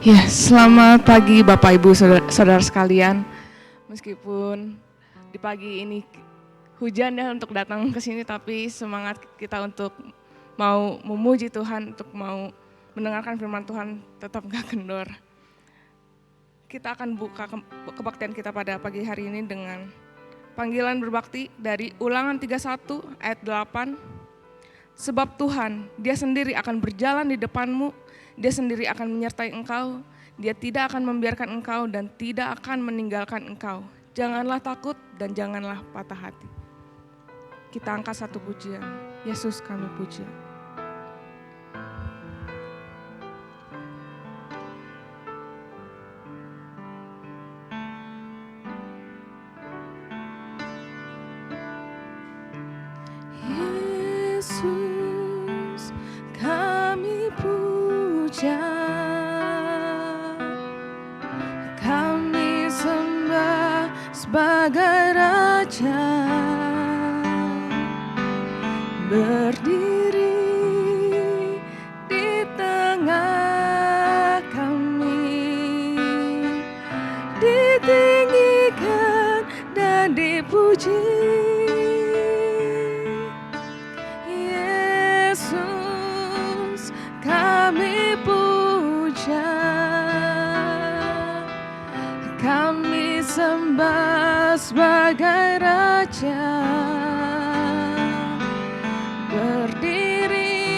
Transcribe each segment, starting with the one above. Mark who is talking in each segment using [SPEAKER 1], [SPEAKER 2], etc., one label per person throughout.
[SPEAKER 1] Ya, selamat pagi Bapak Ibu saudara sekalian. Meskipun di pagi ini hujan ya untuk datang ke sini, tapi semangat kita untuk mau memuji Tuhan, untuk mau mendengarkan firman Tuhan tetap gak kendor. Kita akan buka kebaktian kita pada pagi hari ini dengan panggilan berbakti dari Ulangan 31 ayat 8. Sebab Tuhan, Dia sendiri akan berjalan di depanmu, Dia sendiri akan menyertai engkau, Dia tidak akan membiarkan engkau dan tidak akan meninggalkan engkau. Janganlah takut dan janganlah patah hati. Kita angkat satu pujian, Yesus kami puji. Yesus kami puja, kami sembah sebagai Raja, berdiri di tengah kami, ditinggikan dan dipuji. Yesus kami puja, kami sembah sebagai Raja, berdiri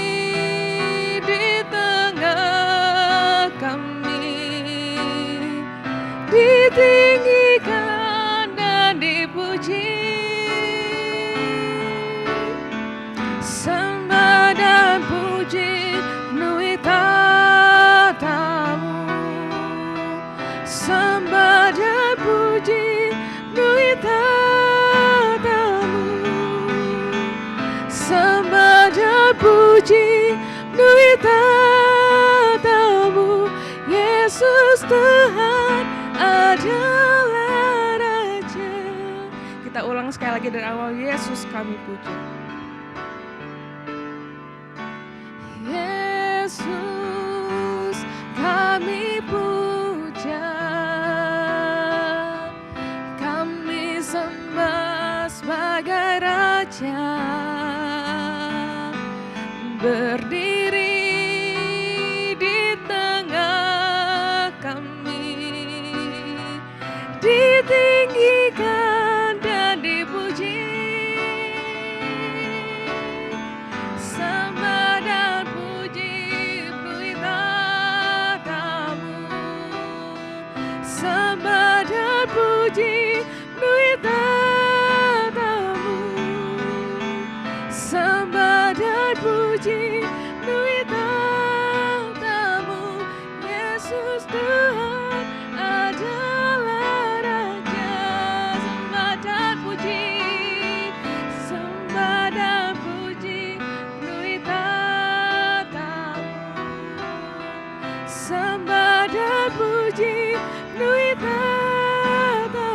[SPEAKER 1] di tengah kami, ditinggikan dan dipuji. Sembah dan puji penuhi tatamu, sembah dan puji penuhi tatamu, sembah dan puji penuhi tatamu. Yesus Tuhan adalah Raja. Kita ulang sekali lagi dari awal, Yesus kami puji. Yesus kami puja, kami sembah sebagai Raja, berdiri di tengah kami, ditinggikan dan dipuji. Sembah dan puji penuhi tatamu, sembah dan puji penuhi tatamu, sembah dan puji penuhi tatamu. Yesus Tuhan adalah Raja. Sembah dan puji, sembah dan puji penuhi tatamu, sembah dan puji penuhi tatamu,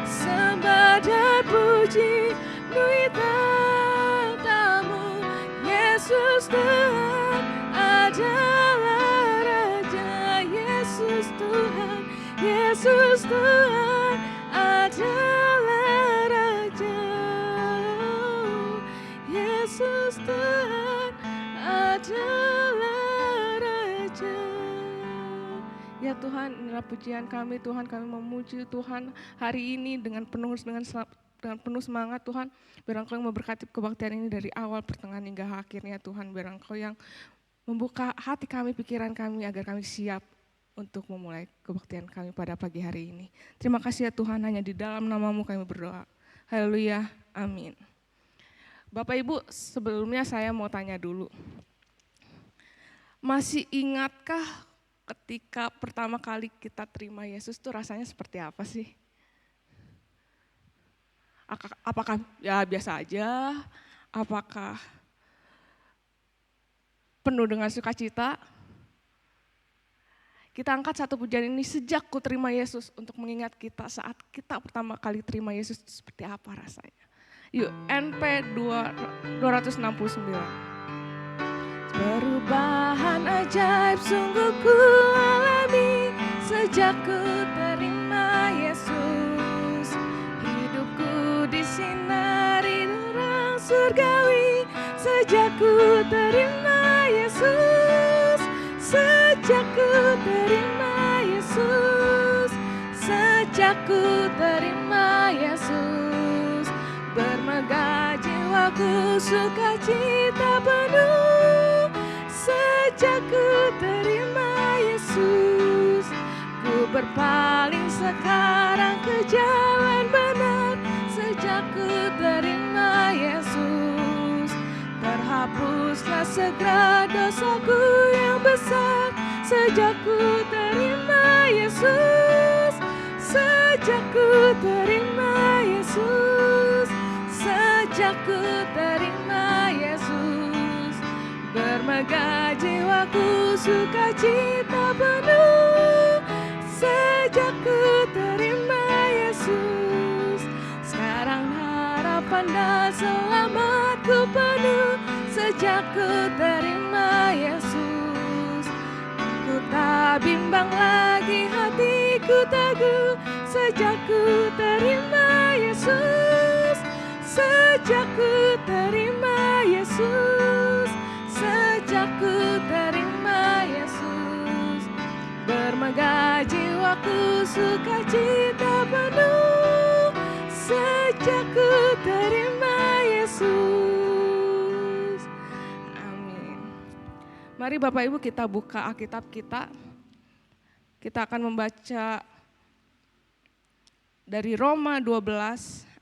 [SPEAKER 1] sembah dan puji penuhi tatamu. Yesus Tuhan adalah Raja. Yesus Tuhan, Yesus Tuhan adalah Raja. Yesus Tuhan adalah Raja. Ya Tuhan, inilah pujian kami Tuhan, kami memuji Tuhan hari ini dengan penuh semangat Tuhan. Biar Engkau yang memberkati kebaktian ini dari awal, pertengahan hingga akhirnya Tuhan. Biar Engkau yang membuka hati kami, pikiran kami agar kami siap untuk memulai kebaktian kami pada pagi hari ini. Terima kasih ya Tuhan, hanya di dalam nama-Mu kami berdoa. Haleluya, amin. Bapak Ibu, sebelumnya saya mau tanya dulu. Masih ingatkah ketika pertama kali kita terima Yesus itu rasanya seperti apa sih? Apakah ya biasa aja? Apakah penuh dengan sukacita? Kita angkat satu pujian ini, sejak ku terima Yesus, untuk mengingat kita saat kita pertama kali terima Yesus seperti apa rasanya. Yuk, NP 269. Perubahan ajaib sungguh ku alami sejak ku terima Yesus. Hidupku disinari terang surgawi sejak ku terima Yesus. Sejak ku terima Yesus. Sejak ku terima Yesus. Bermegah jiwaku sukacita penuh sejak ku terima Yesus. Ku berpaling sekarang ke jalan benar sejak ku terima Yesus. Terhapuslah segera dosaku yang besar sejak ku terima Yesus. Sejak ku terima Yesus. Sejak ku terima Yesus. Bermegah jiwaku sukacita penuh sejak ku terima Yesus. Sekarang harapan dan selamatku penuh sejak ku terima Yesus. Ku tak bimbang lagi, hatiku teguh sejak ku terima Yesus. Sejak ku terima Yesus. Sejak ku terima Yesus. Bermegah jiwaku sukacita penuh sejak ku terima Yesus. Amin. Mari Bapak Ibu kita buka Alkitab kita. Kita akan membaca dari Roma 12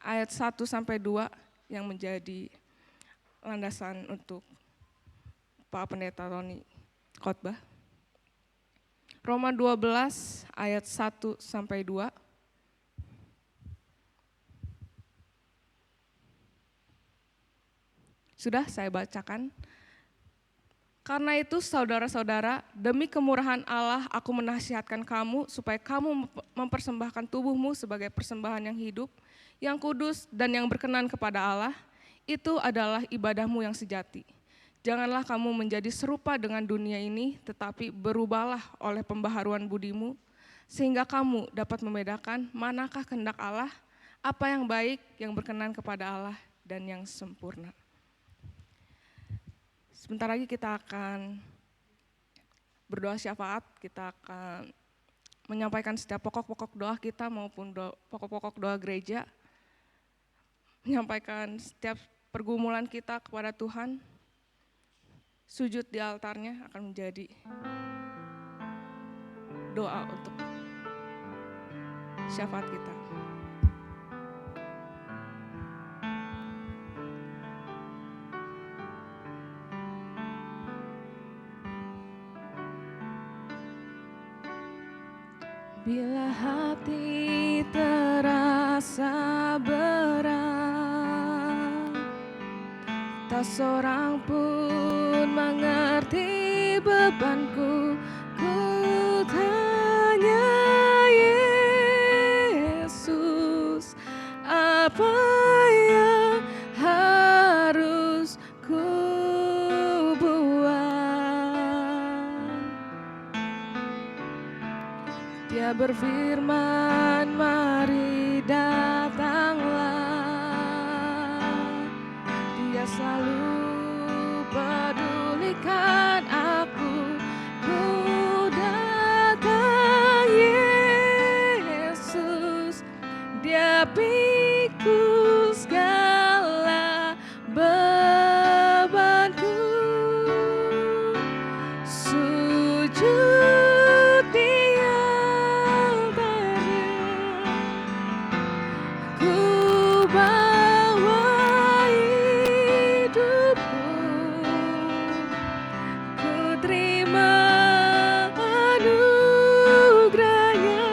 [SPEAKER 1] ayat 1 sampai 2 yang menjadi landasan untuk Pak Pendeta Roni khotbah. Roma 12 ayat 1 sampai 2. Sudah saya bacakan. Karena itu saudara-saudara, demi kemurahan Allah aku menasihatkan kamu supaya kamu mempersembahkan tubuhmu sebagai persembahan yang hidup, yang kudus dan yang berkenan kepada Allah. Itu adalah ibadahmu yang sejati. Janganlah kamu menjadi serupa dengan dunia ini, tetapi berubahlah oleh pembaharuan budimu, sehingga kamu dapat membedakan manakah kehendak Allah, apa yang baik, yang berkenan kepada Allah, dan yang sempurna. Sebentar lagi kita akan berdoa syafaat, kita akan menyampaikan setiap pokok-pokok doa kita maupun pokok-pokok doa gereja, menyampaikan setiap pergumulan kita kepada Tuhan. Sujud di altarnya akan menjadi doa untuk syafaat kita. Bila hati terasa berat, tak seorang pun mengerti bebanku. Ku tanya Yesus, apa yang harus ku buat? Dia berfirman, mari datanglah. Dia selalu pedulikan aku. Ku datang Yesus. Dia pikul segala bebanku. Sujud di altarnya. Ku bawa hidupku. Ku terima anugerahnya.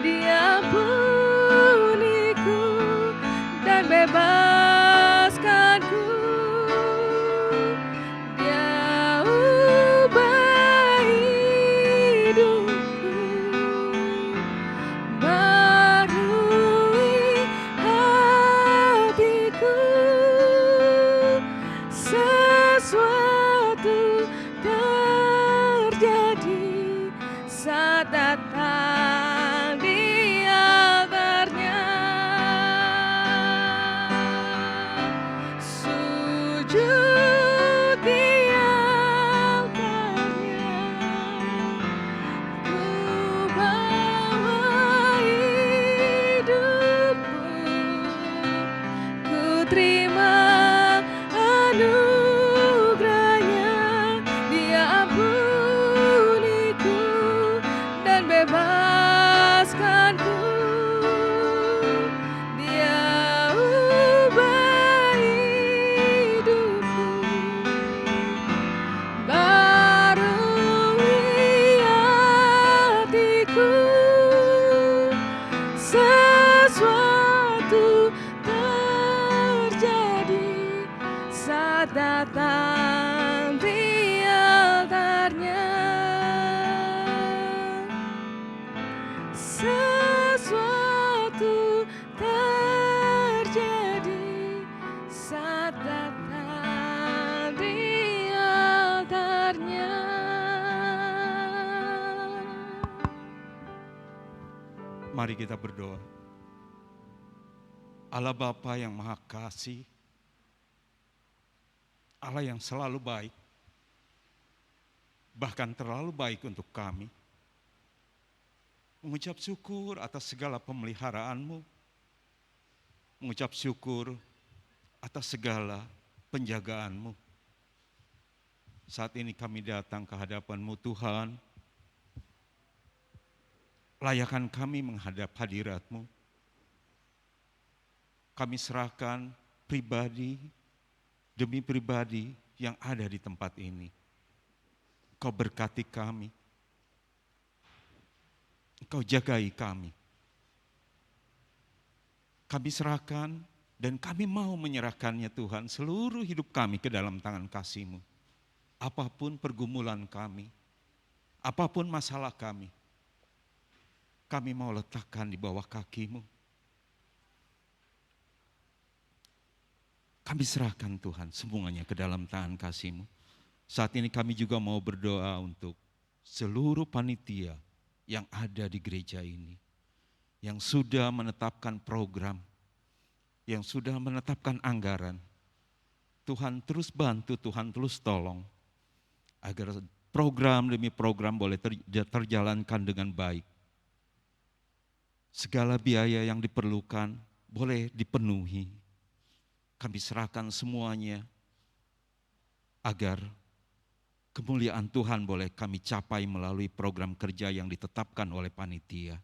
[SPEAKER 1] Dia ampuniku
[SPEAKER 2] Mari kita berdoa. Allah Bapa yang Maha Kasih, Allah yang selalu baik, bahkan terlalu baik untuk kami. Mengucap syukur atas segala pemeliharaan-Mu, mengucap syukur atas segala penjagaan-Mu. Saat ini kami datang ke hadapan-Mu Tuhan, layakkan kami menghadap hadirat-Mu. Kami serahkan pribadi demi pribadi yang ada di tempat ini. Kau berkati kami, Kau jagai kami. Kami serahkan dan kami mau menyerahkannya Tuhan, seluruh hidup kami ke dalam tangan kasih-Mu. Apapun pergumulan kami, apapun masalah kami mau letakkan di bawah kaki-Mu. Kami serahkan Tuhan semuanya ke dalam tangan kasih-Mu. Saat ini kami juga mau berdoa untuk seluruh panitia yang ada di gereja ini, yang sudah menetapkan program, yang sudah menetapkan anggaran. Tuhan terus bantu, Tuhan terus tolong, agar program demi program boleh terjalankan dengan baik. Segala biaya yang diperlukan boleh dipenuhi. Kami serahkan semuanya agar kemuliaan Tuhan boleh kami capai melalui program kerja yang ditetapkan oleh panitia.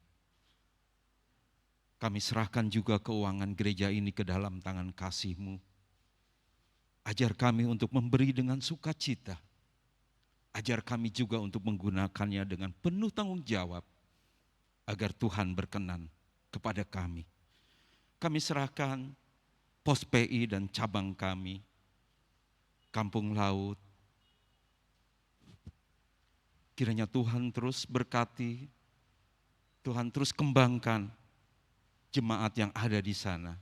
[SPEAKER 2] Kami serahkan juga keuangan gereja ini ke dalam tangan kasih-Mu. Ajar kami untuk memberi dengan sukacita. Ajar kami juga untuk menggunakannya dengan penuh tanggung jawab, agar Tuhan berkenan kepada kami. Kami serahkan pos PI dan cabang kami, Kampung Laut. Kiranya Tuhan terus berkati, Tuhan terus kembangkan jemaat yang ada di sana.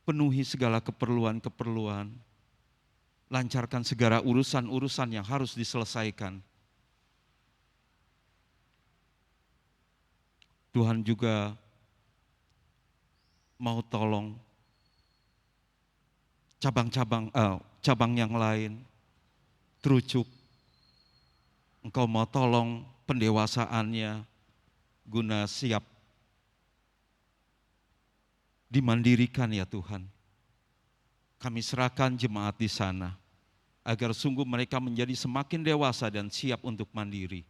[SPEAKER 2] Penuhi segala keperluan-keperluan, lancarkan segala urusan-urusan yang harus diselesaikan. Tuhan juga mau tolong cabang yang lain, terucuk. Engkau mau tolong pendewasaannya guna siap dimandirikan ya Tuhan. Kami serahkan jemaat di sana agar sungguh mereka menjadi semakin dewasa dan siap untuk mandiri.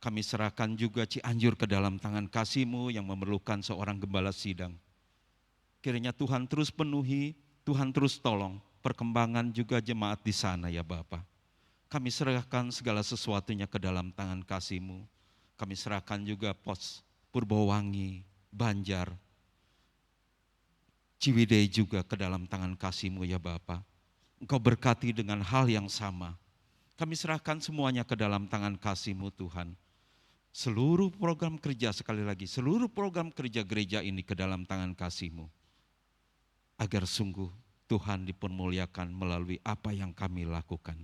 [SPEAKER 2] Kami serahkan juga Cianjur ke dalam tangan kasih-Mu yang memerlukan seorang gembala sidang. Kiranya Tuhan terus penuhi, Tuhan terus tolong perkembangan juga jemaat di sana ya Bapa. Kami serahkan segala sesuatunya ke dalam tangan kasih-Mu. Kami serahkan juga pos Purbowangi, Banjar, Ciwidey juga ke dalam tangan kasih-Mu ya Bapa. Engkau berkati dengan hal yang sama. Kami serahkan semuanya ke dalam tangan kasih-Mu Tuhan. Seluruh program kerja, sekali lagi, seluruh program kerja gereja ini ke dalam tangan kasih-Mu. Agar sungguh Tuhan dipermuliakan melalui apa yang kami lakukan.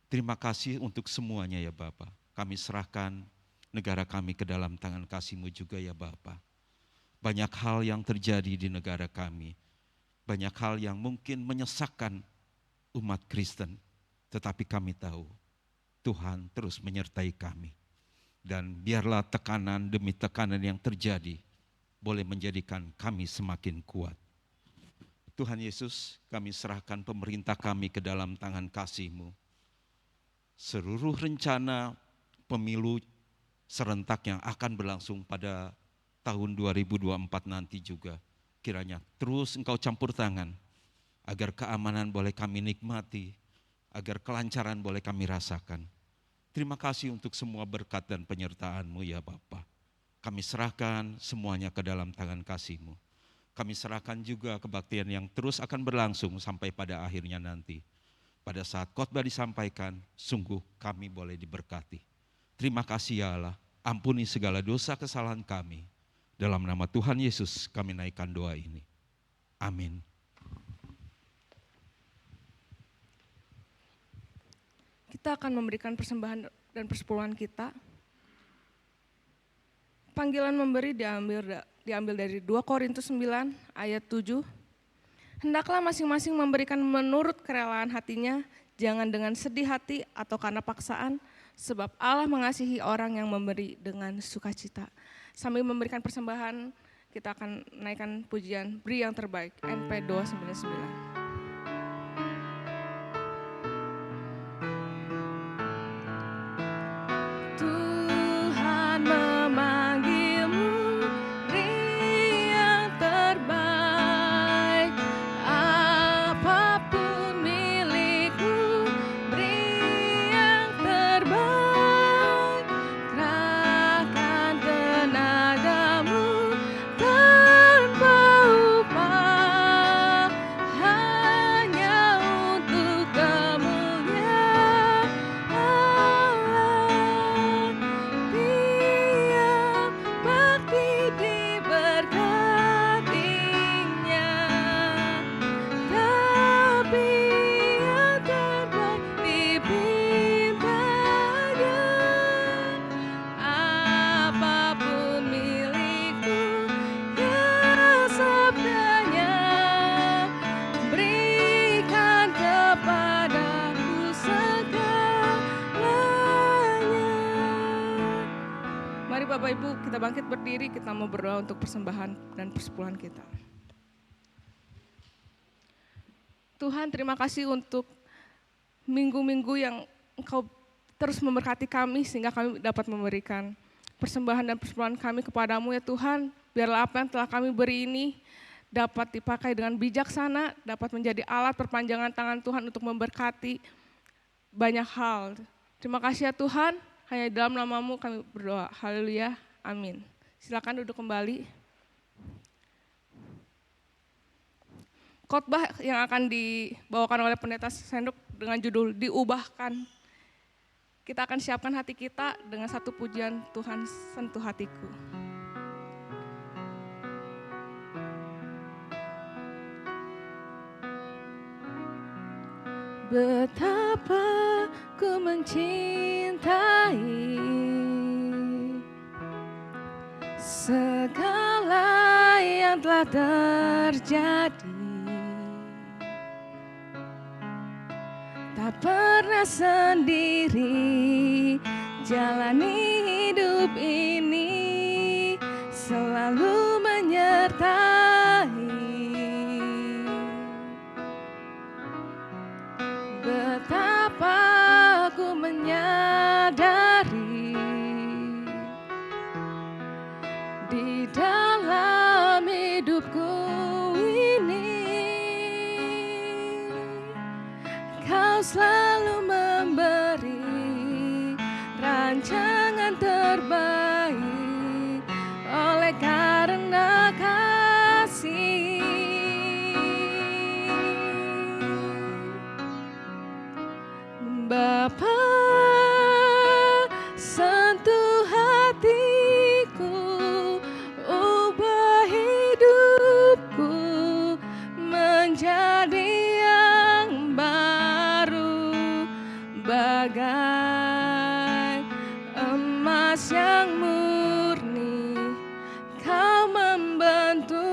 [SPEAKER 2] Terima kasih untuk semuanya ya Bapa. Kami serahkan negara kami ke dalam tangan kasih-Mu juga ya Bapa. Banyak hal yang terjadi di negara kami. Banyak hal yang mungkin menyesakkan umat Kristen. Tetapi kami tahu Tuhan terus menyertai kami. Dan biarlah tekanan demi tekanan yang terjadi boleh menjadikan kami semakin kuat. Tuhan Yesus, kami serahkan pemerintah kami ke dalam tangan kasih-Mu. Seluruh rencana pemilu serentak yang akan berlangsung pada tahun 2024 nanti juga, kiranya terus Engkau campur tangan, agar keamanan boleh kami nikmati, agar kelancaran boleh kami rasakan. Terima kasih untuk semua berkat dan penyertaan-Mu ya Bapa. Kami serahkan semuanya ke dalam tangan kasih-Mu. Kami serahkan juga kebaktian yang terus akan berlangsung sampai pada akhirnya nanti. Pada saat khotbah disampaikan, sungguh kami boleh diberkati. Terima kasih ya Allah, ampuni segala dosa kesalahan kami. Dalam nama Tuhan Yesus kami naikkan doa ini. Amin.
[SPEAKER 1] Kita akan memberikan persembahan dan persepuluhan kita. Panggilan memberi diambil dari 2 Korintus 9 ayat 7. Hendaklah masing-masing memberikan menurut kerelaan hatinya, jangan dengan sedih hati atau karena paksaan, sebab Allah mengasihi orang yang memberi dengan sukacita. Sambil memberikan persembahan, kita akan naikkan pujian Beri yang Terbaik, NP 299. Bapak Ibu, kita bangkit berdiri, kita mau berdoa untuk persembahan dan persepuluhan kita. Tuhan, terima kasih untuk minggu-minggu yang Engkau terus memberkati kami sehingga kami dapat memberikan persembahan dan persepuluhan kami kepadamu ya Tuhan. Biarlah apa yang telah kami beri ini dapat dipakai dengan bijaksana, dapat menjadi alat perpanjangan tangan Tuhan untuk memberkati banyak hal. Terima kasih ya Tuhan. Hanya dalam nama-Mu kami berdoa. Haleluya. Amin. Silakan duduk kembali. Khotbah yang akan dibawakan oleh Pendeta Senduk dengan judul Diubahkan. Kita akan siapkan hati kita dengan satu pujian Tuhan sentuh hatiku. Betapa ku mencintai segala yang telah terjadi, tak pernah sendiri jalani hidup ini, selalu menyertai. Betapa aku menyadari di dalam hidupku ini, Kau selalu memberi rancangan terbaik oleh karena kasih. Bapa, sentuh hatiku, ubah hidupku menjadi yang baru, bagai emas yang murni. Kau membentuk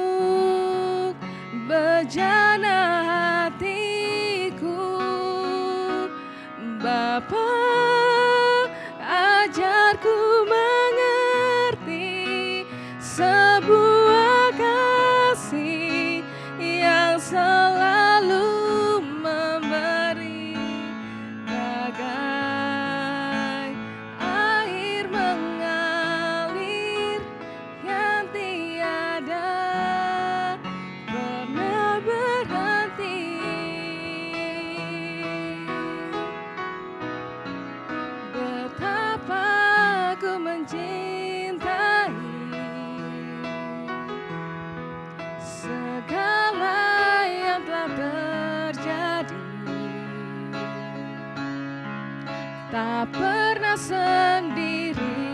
[SPEAKER 1] bejana hatiku. Bapa, ajarku mengerti sebuah kasih yang selalu memberi, bagai air mengalir yang tiada pernah berhenti. Betapa aku mencintai segala yang telah terjadi, tak pernah sendiri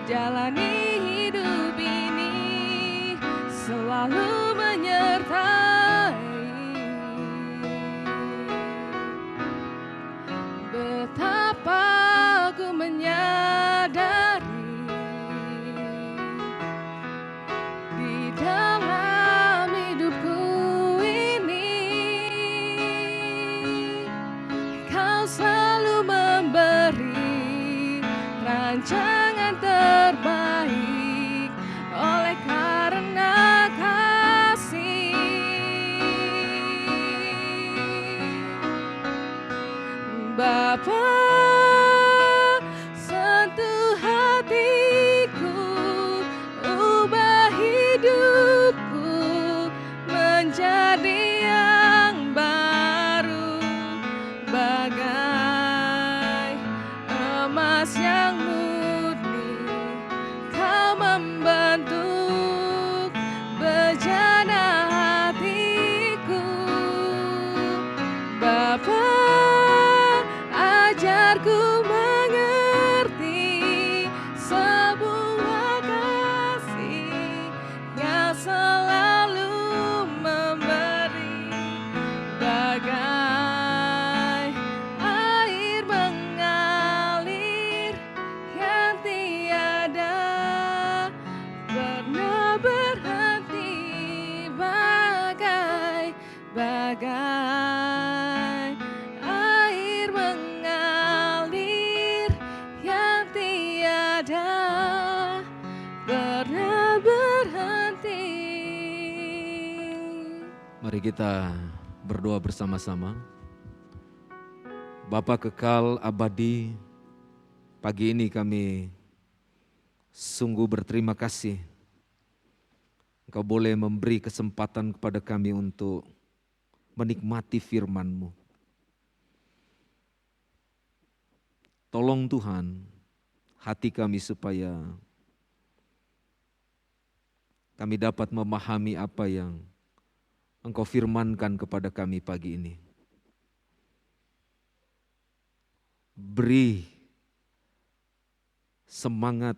[SPEAKER 1] jalani hidup ini, selalu menyertai. Betapa aku menyadari rancangan terbaik oleh karena kasih. Bapa, sentuh hatiku, ubah hidupku menjadi yang baru, bagai emas yang murni. Kau membentuk bejana hatiku. Bapa, ajarku mengerti sebuah kasih yang selalu memberi, bagai air mengalir yang tiada pernah berhenti, bagai air mengalir yang tiada pernah berhenti.
[SPEAKER 3] Mari kita berdoa bersama-sama. Bapa kekal abadi, pagi ini kami sungguh berterima kasih Engkau boleh memberi kesempatan kepada kami untuk menikmati firman-Mu. Tolong Tuhan hati kami supaya kami dapat memahami apa yang Engkau firmankan kepada kami pagi ini. Beri semangat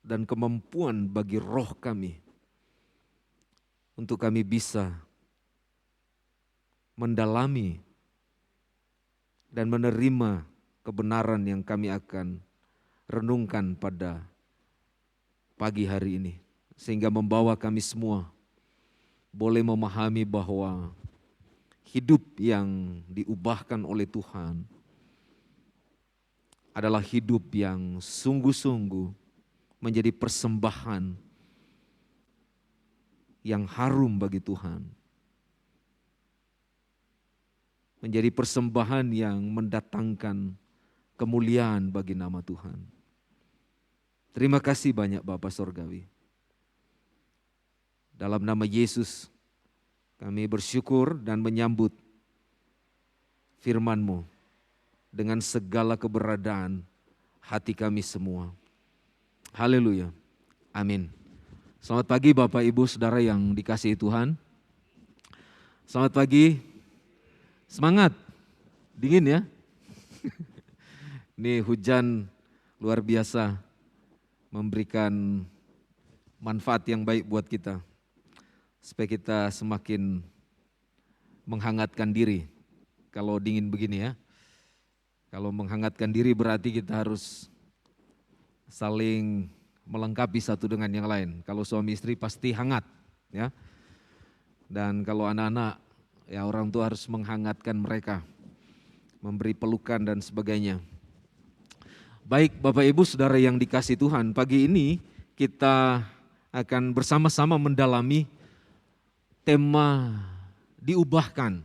[SPEAKER 3] dan kemampuan bagi roh kami untuk kami bisa mendalami dan menerima kebenaran yang kami akan renungkan pada pagi hari ini, sehingga membawa kami semua boleh memahami bahwa hidup yang diubahkan oleh Tuhan adalah hidup yang sungguh-sungguh menjadi persembahan yang harum bagi Tuhan. Menjadi persembahan yang mendatangkan kemuliaan bagi nama Tuhan. Terima kasih banyak Bapa Sorgawi. Dalam nama Yesus kami bersyukur dan menyambut firman-Mu dengan segala keberadaan hati kami semua. Haleluya. Amin. Selamat pagi Bapak Ibu Saudara yang dikasihi Tuhan. Selamat pagi. Semangat. Dingin ya. Ini hujan luar biasa memberikan manfaat yang baik buat kita. Supaya kita semakin menghangatkan diri. Kalau dingin begini ya. Kalau menghangatkan diri berarti kita harus saling melengkapi satu dengan yang lain. Kalau suami istri pasti hangat ya. Dan kalau anak-anak ya orang tua harus menghangatkan mereka. Memberi pelukan dan sebagainya. Baik Bapak Ibu Saudara yang dikasihi Tuhan, pagi ini kita akan bersama-sama mendalami tema diubahkan,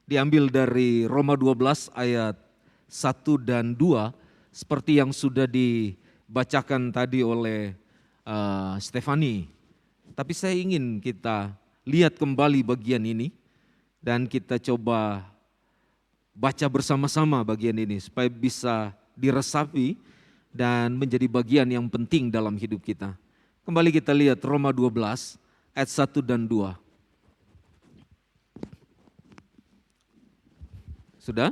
[SPEAKER 3] diambil dari Roma 12 ayat 1 dan 2, seperti yang sudah dibacakan tadi oleh Stefani. Tapi saya ingin kita lihat kembali bagian ini, dan kita coba baca bersama-sama bagian ini, supaya bisa diresapi dan menjadi bagian yang penting dalam hidup kita. Kembali kita lihat Roma 12 ayat 1 dan 2. Sudah?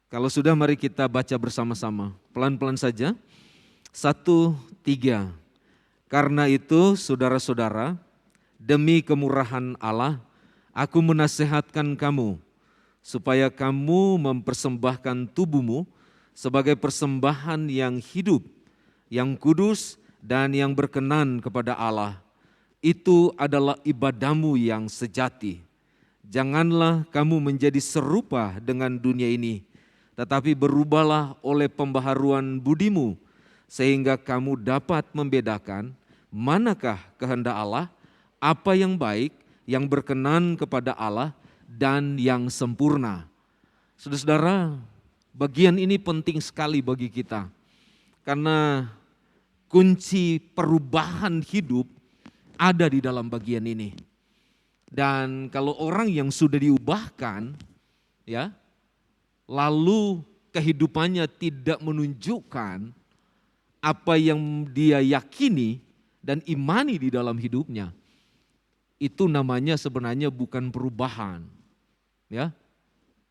[SPEAKER 3] Kalau sudah mari kita baca bersama-sama. Pelan-pelan saja. 1, 3. Karena itu saudara-saudara, demi kemurahan Allah, aku menasehatkan kamu, supaya kamu mempersembahkan tubuhmu sebagai persembahan yang hidup, yang kudus dan yang berkenan kepada Allah. Itu adalah ibadahmu yang sejati. Janganlah kamu menjadi serupa dengan dunia ini, tetapi berubahlah oleh pembaharuan budimu, sehingga kamu dapat membedakan manakah kehendak Allah, apa yang baik, yang berkenan kepada Allah, dan yang sempurna. Saudara-saudara, bagian ini penting sekali bagi kita, karena kunci perubahan hidup ada di dalam bagian ini. Dan kalau orang yang sudah diubahkan, ya, lalu kehidupannya tidak menunjukkan apa yang dia yakini dan imani di dalam hidupnya, itu namanya sebenarnya bukan perubahan, ya.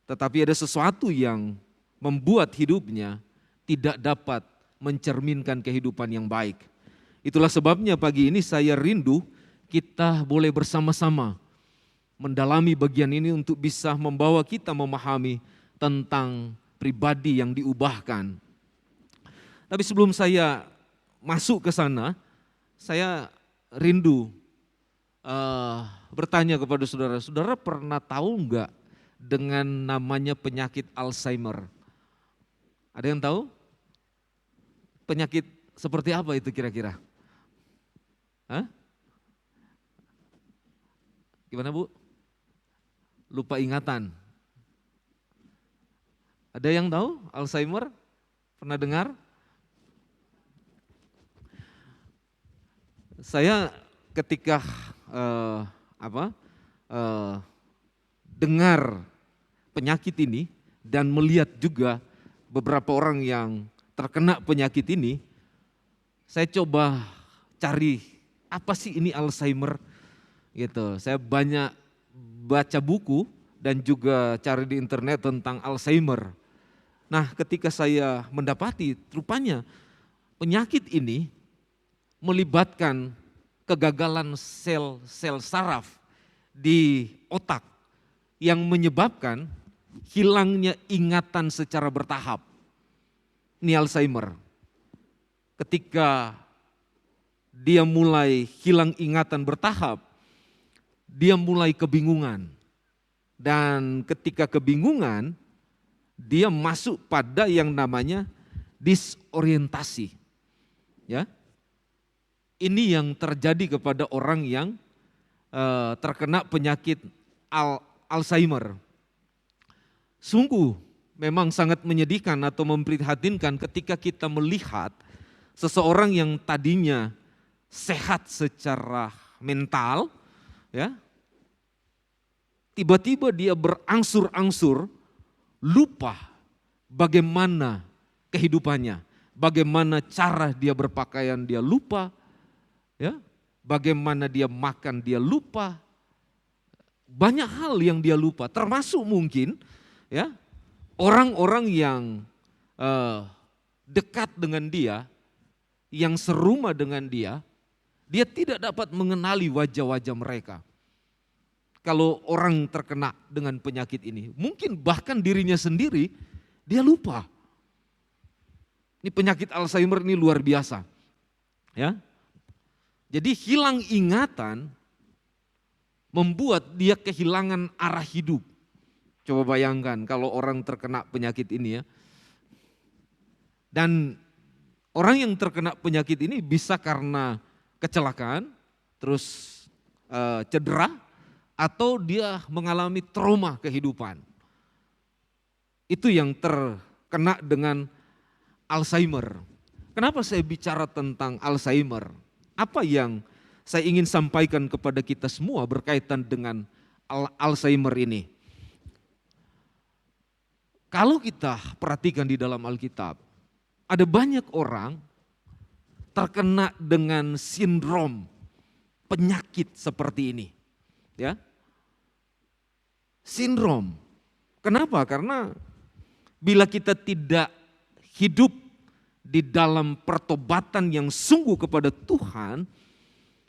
[SPEAKER 3] Tetapi ada sesuatu yang membuat hidupnya tidak dapat mencerminkan kehidupan yang baik. Itulah sebabnya pagi ini saya rindu kita boleh bersama-sama mendalami bagian ini untuk bisa membawa kita memahami tentang pribadi yang diubahkan. Tapi sebelum saya masuk ke sana, saya rindu bertanya kepada saudara, saudara pernah tahu enggak dengan namanya penyakit Alzheimer? Ada yang tahu? Penyakit seperti apa itu kira-kira? Hah? Gimana Bu? Lupa ingatan. Ada yang tahu Alzheimer? Pernah dengar? Saya ketika dengar penyakit ini dan melihat juga beberapa orang yang terkena penyakit ini, saya coba cari apa sih ini Alzheimer gitu. Saya banyak baca buku dan juga cari di internet tentang Alzheimer. Nah, ketika saya mendapati rupanya penyakit ini melibatkan kegagalan sel-sel saraf di otak yang menyebabkan hilangnya ingatan secara bertahap. Ini Alzheimer. Ketika dia mulai hilang ingatan bertahap, dia mulai kebingungan. Dan ketika kebingungan, dia masuk pada yang namanya disorientasi. Ya. Ini yang terjadi kepada orang yang terkena penyakit Alzheimer. Sungguh memang sangat menyedihkan atau memprihatinkan ketika kita melihat seseorang yang tadinya sehat secara mental, ya, tiba-tiba dia berangsur-angsur lupa bagaimana kehidupannya, bagaimana cara dia berpakaian dia lupa, ya, bagaimana dia makan dia lupa, banyak hal yang dia lupa, termasuk mungkin ya orang-orang yang dekat dengan dia, yang serumah dengan dia, dia tidak dapat mengenali wajah-wajah mereka. Kalau orang terkena dengan penyakit ini, mungkin bahkan dirinya sendiri dia lupa. Ini penyakit Alzheimer ini luar biasa, ya. Jadi hilang ingatan membuat dia kehilangan arah hidup. Coba bayangkan kalau orang terkena penyakit ini ya. Dan orang yang terkena penyakit ini bisa karena kecelakaan, terus cedera, atau dia mengalami trauma kehidupan. Itu yang terkena dengan Alzheimer. Kenapa saya bicara tentang Alzheimer? Apa yang saya ingin sampaikan kepada kita semua berkaitan dengan Alzheimer ini? Kalau kita perhatikan di dalam Alkitab, ada banyak orang terkena dengan sindrom penyakit seperti ini. Ya, sindrom. Kenapa? Karena bila kita tidak hidup di dalam pertobatan yang sungguh kepada Tuhan,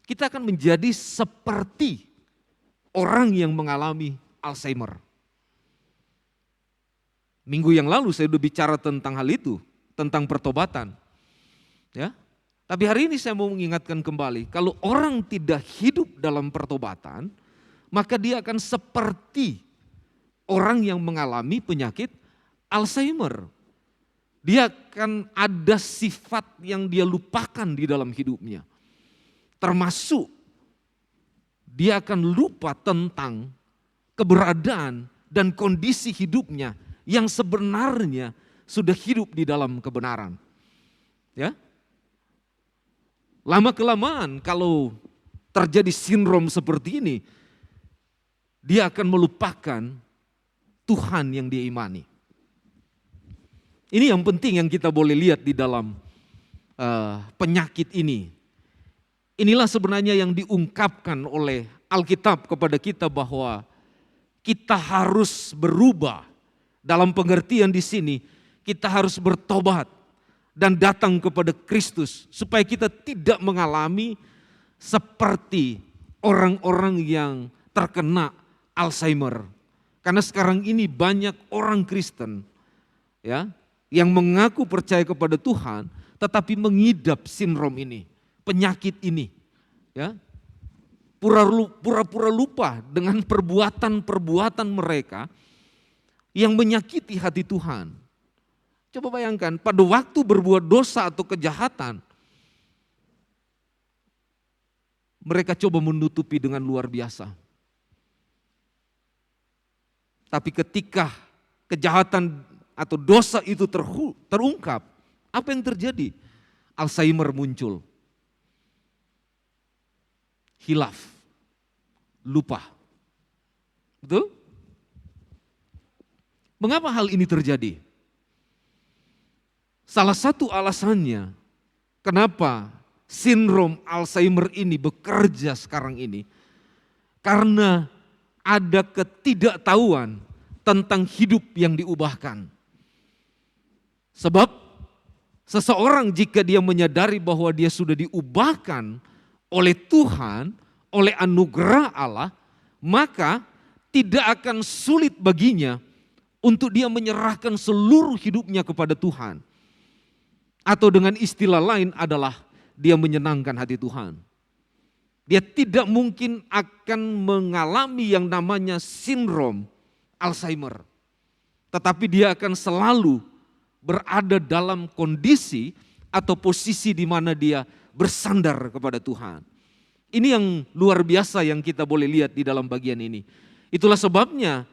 [SPEAKER 3] kita akan menjadi seperti orang yang mengalami Alzheimer. Minggu yang lalu saya sudah bicara tentang hal itu, tentang pertobatan. Ya. Tapi hari ini saya mau mengingatkan kembali, kalau orang tidak hidup dalam pertobatan, maka dia akan seperti orang yang mengalami penyakit Alzheimer, dia akan ada sifat yang dia lupakan di dalam hidupnya. Termasuk dia akan lupa tentang keberadaan dan kondisi hidupnya yang sebenarnya sudah hidup di dalam kebenaran. Ya. Lama-kelamaan kalau terjadi sindrom seperti ini, dia akan melupakan Tuhan yang dia imani. Ini yang penting yang kita boleh lihat di dalam penyakit ini. Inilah sebenarnya yang diungkapkan oleh Alkitab kepada kita bahwa kita harus berubah. Dalam pengertian di sini, kita harus bertobat dan datang kepada Kristus supaya kita tidak mengalami seperti orang-orang yang terkena Alzheimer. Karena sekarang ini banyak orang Kristen ya yang mengaku percaya kepada Tuhan tetapi mengidap sindrom ini, penyakit ini. Ya. Pura-pura lupa dengan perbuatan-perbuatan mereka yang menyakiti hati Tuhan. Coba bayangkan pada waktu berbuat dosa atau kejahatan, mereka coba menutupi dengan luar biasa. Tapi ketika kejahatan atau dosa itu terungkap, apa yang terjadi? Alzheimer muncul. Hilaf, lupa. Betul? Mengapa hal ini terjadi? Salah satu alasannya kenapa sindrom Alzheimer ini bekerja sekarang ini, karena ada ketidaktahuan tentang hidup yang diubahkan. Sebab seseorang jika dia menyadari bahwa dia sudah diubahkan oleh Tuhan, oleh anugerah Allah, maka tidak akan sulit baginya untuk dia menyerahkan seluruh hidupnya kepada Tuhan. Atau dengan istilah lain adalah dia menyenangkan hati Tuhan. Dia tidak mungkin akan mengalami yang namanya sindrom Alzheimer. Tetapi dia akan selalu berada dalam kondisi atau posisi di mana dia bersandar kepada Tuhan. Ini yang luar biasa yang kita boleh lihat di dalam bagian ini. Itulah sebabnya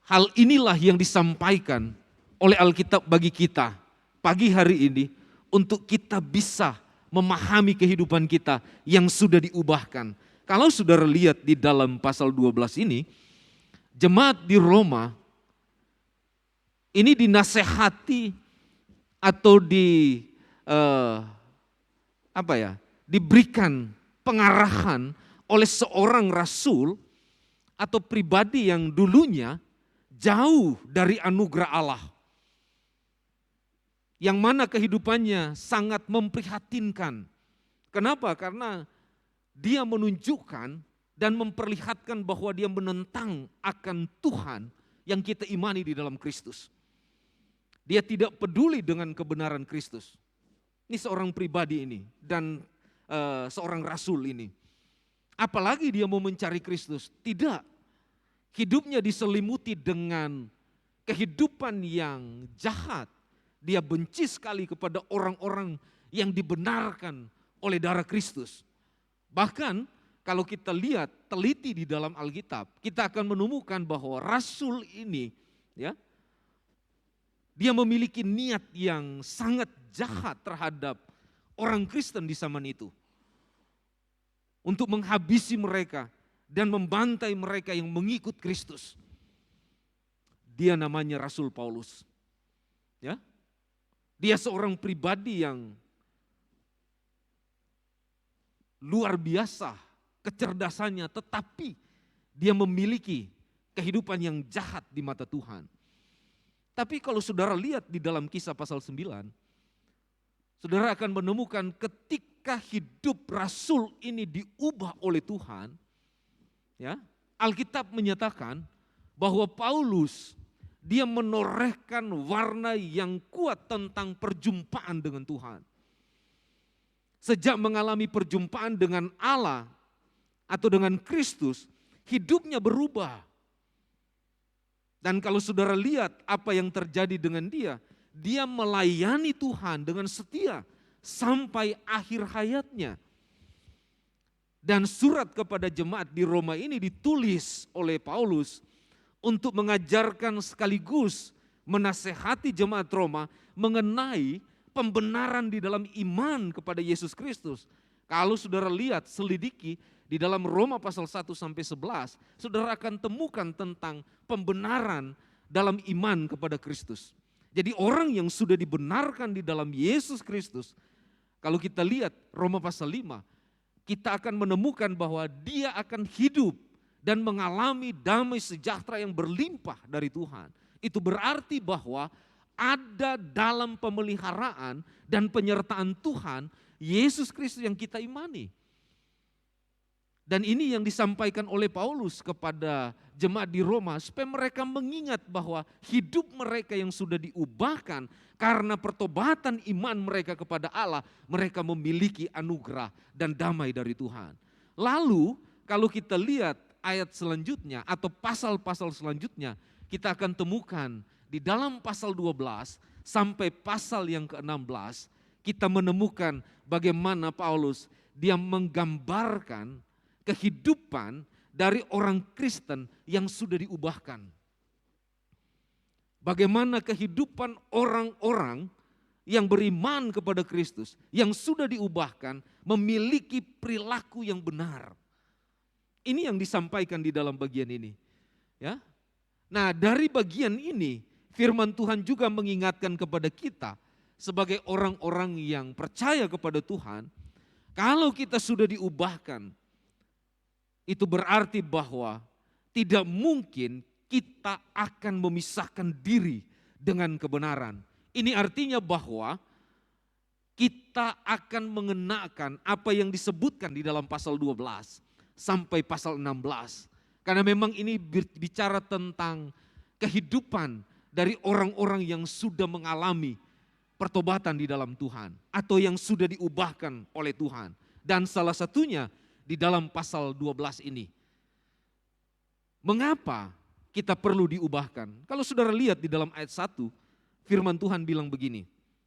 [SPEAKER 3] hal inilah yang disampaikan oleh Alkitab bagi kita pagi hari ini untuk kita bisa memahami kehidupan kita yang sudah diubahkan. Kalau saudara lihat di dalam pasal 12 ini, jemaat di Roma ini dinasehati atau diberikan pengarahan oleh seorang rasul atau pribadi yang dulunya jauh dari anugerah Allah. Yang mana kehidupannya sangat memprihatinkan. Kenapa? Karena dia menunjukkan dan memperlihatkan bahwa dia menentang akan Tuhan yang kita imani di dalam Kristus. Dia tidak peduli dengan kebenaran Kristus. Ini seorang pribadi ini dan seorang rasul ini. Apalagi dia mau mencari Kristus. Tidak. Hidupnya diselimuti dengan kehidupan yang jahat. Dia benci sekali kepada orang-orang yang dibenarkan oleh darah Kristus. Bahkan kalau kita lihat, teliti di dalam Alkitab, kita akan menemukan bahwa rasul ini, ya, dia memiliki niat yang sangat jahat terhadap orang Kristen di zaman itu. Untuk menghabisi mereka dan membantai mereka yang mengikut Kristus. Dia namanya Rasul Paulus. Ya. Dia seorang pribadi yang luar biasa kecerdasannya, tetapi dia memiliki kehidupan yang jahat di mata Tuhan. Tapi kalau saudara lihat di dalam Kisah pasal 9, saudara akan menemukan ketika hidup rasul ini diubah oleh Tuhan, ya, Alkitab menyatakan bahwa Paulus dia menorehkan warna yang kuat tentang perjumpaan dengan Tuhan. Sejak mengalami perjumpaan dengan Allah atau dengan Kristus, hidupnya berubah. Dan kalau saudara lihat apa yang terjadi dengan dia melayani Tuhan dengan setia sampai akhir hayatnya. Dan surat kepada jemaat di Roma ini ditulis oleh Paulus untuk mengajarkan sekaligus menasehati jemaat Roma mengenai pembenaran di dalam iman kepada Yesus Kristus. Kalau saudara lihat, selidiki di dalam Roma pasal 1 sampai 11, saudara akan temukan tentang pembenaran dalam iman kepada Kristus. Jadi orang yang sudah dibenarkan di dalam Yesus Kristus, kalau kita lihat Roma pasal 5, kita akan menemukan bahwa dia akan hidup dan mengalami damai sejahtera yang berlimpah dari Tuhan. Itu berarti bahwa ada dalam pemeliharaan dan penyertaan Tuhan Yesus Kristus yang kita imani. Dan ini yang disampaikan oleh Paulus kepada jemaat di Roma supaya mereka mengingat bahwa hidup mereka yang sudah diubahkan karena pertobatan iman mereka kepada Allah, mereka memiliki anugerah dan damai dari Tuhan. Lalu kalau kita lihat ayat selanjutnya atau pasal-pasal selanjutnya, kita akan temukan di dalam pasal 12 sampai pasal yang ke-16, kita menemukan bagaimana Paulus dia menggambarkan kehidupan dari orang Kristen yang sudah diubahkan. Bagaimana kehidupan orang-orang yang beriman kepada Kristus, yang sudah diubahkan, memiliki perilaku yang benar. Ini yang disampaikan di dalam bagian ini. Ya. Nah, dari bagian ini, firman Tuhan juga mengingatkan kepada kita sebagai orang-orang yang percaya kepada Tuhan, kalau kita sudah diubahkan, itu berarti bahwa tidak mungkin kita akan memisahkan diri dengan kebenaran. Ini artinya bahwa kita akan mengenakan apa yang disebutkan di dalam pasal 12 sampai pasal 16. Karena memang ini bicara tentang kehidupan dari orang-orang yang sudah mengalami pertobatan di dalam Tuhan atau yang sudah diubahkan oleh Tuhan. Dan salah satunya di dalam pasal 12 ini. Mengapa kita perlu diubahkan? Kalau saudara lihat di dalam ayat 1, firman Tuhan bilang begini.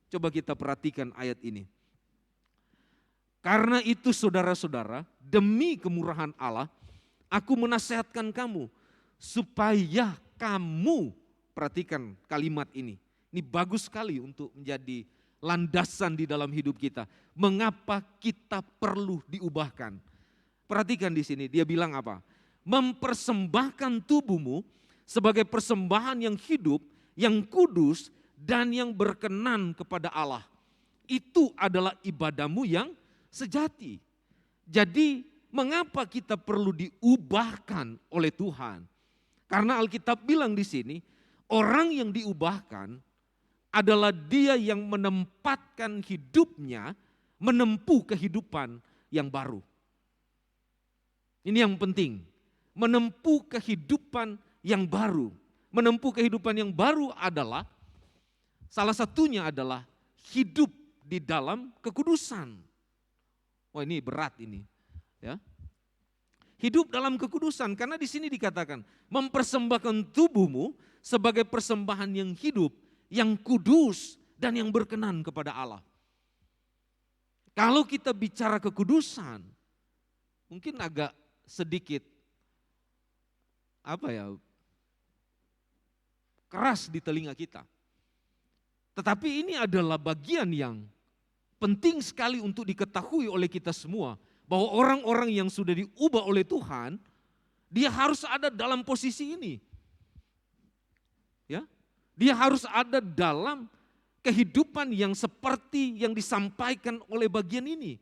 [SPEAKER 3] Coba kita perhatikan ayat ini. Karena itu saudara-saudara, demi kemurahan Allah, aku menasihatkan kamu supaya kamu, perhatikan kalimat ini. Ini bagus sekali untuk menjadi landasan di dalam hidup kita. Mengapa kita perlu diubahkan? Perhatikan di sini, dia bilang apa? Mempersembahkan tubuhmu sebagai persembahan yang hidup, yang kudus, dan yang berkenan kepada Allah. Itu adalah ibadahmu yang sejati. Jadi, mengapa kita perlu diubahkan oleh Tuhan? Karena Alkitab bilang di sini, orang yang diubahkan adalah dia yang menempatkan hidupnya, menempuh kehidupan yang baru. Ini yang penting, menempuh kehidupan yang baru. Menempuh kehidupan yang baru adalah, salah satunya adalah hidup di dalam kekudusan. Wah, ini berat ini, ya. Hidup dalam kekudusan, karena di sini dikatakan mempersembahkan tubuhmu sebagai persembahan yang hidup, yang kudus dan yang berkenan kepada Allah. Kalau kita bicara kekudusan, mungkin agak sedikit keras di telinga kita. Tetapi ini adalah bagian yang penting sekali untuk diketahui oleh kita semua, bahwa orang-orang yang sudah diubah oleh Tuhan, dia harus ada dalam posisi ini. Ya, dia harus ada dalam kehidupan yang seperti yang disampaikan oleh bagian ini.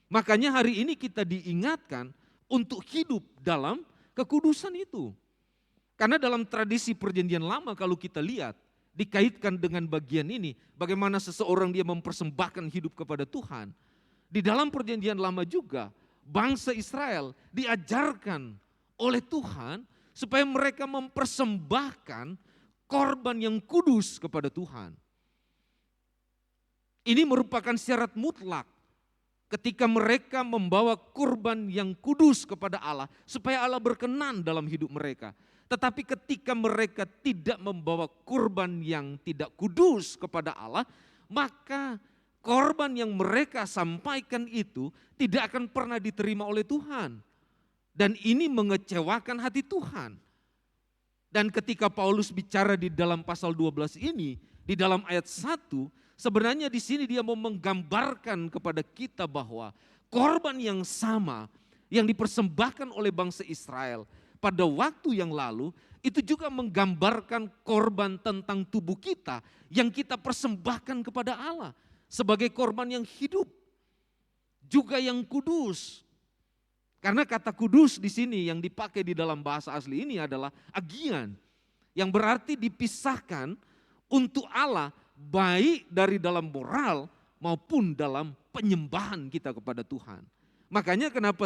[SPEAKER 3] Makanya hari ini kita diingatkan untuk hidup dalam kekudusan itu. Karena dalam tradisi perjanjian lama kalau kita lihat, dikaitkan dengan bagian ini, bagaimana seseorang dia mempersembahkan hidup kepada Tuhan. Di dalam perjanjian lama juga, bangsa Israel diajarkan oleh Tuhan supaya mereka mempersembahkan korban yang kudus kepada Tuhan. Ini merupakan syarat mutlak ketika mereka membawa kurban yang kudus kepada Allah supaya Allah berkenan dalam hidup mereka. Tetapi ketika mereka tidak membawa kurban yang tidak kudus kepada Allah, maka korban yang mereka sampaikan itu tidak akan pernah diterima oleh Tuhan. Dan ini mengecewakan hati Tuhan. Dan ketika Paulus bicara di dalam pasal 12 ini, di dalam ayat 1, sebenarnya di sini dia mau menggambarkan kepada kita bahwa korban yang sama yang dipersembahkan oleh bangsa Israel pada waktu yang lalu, itu juga menggambarkan korban tentang tubuh kita yang kita persembahkan kepada Allah sebagai korban yang hidup, juga yang kudus. Karena kata kudus di sini yang dipakai di dalam bahasa asli ini adalah agian, yang berarti dipisahkan untuk Allah baik dari dalam moral maupun dalam penyembahan kita kepada Tuhan. Makanya kenapa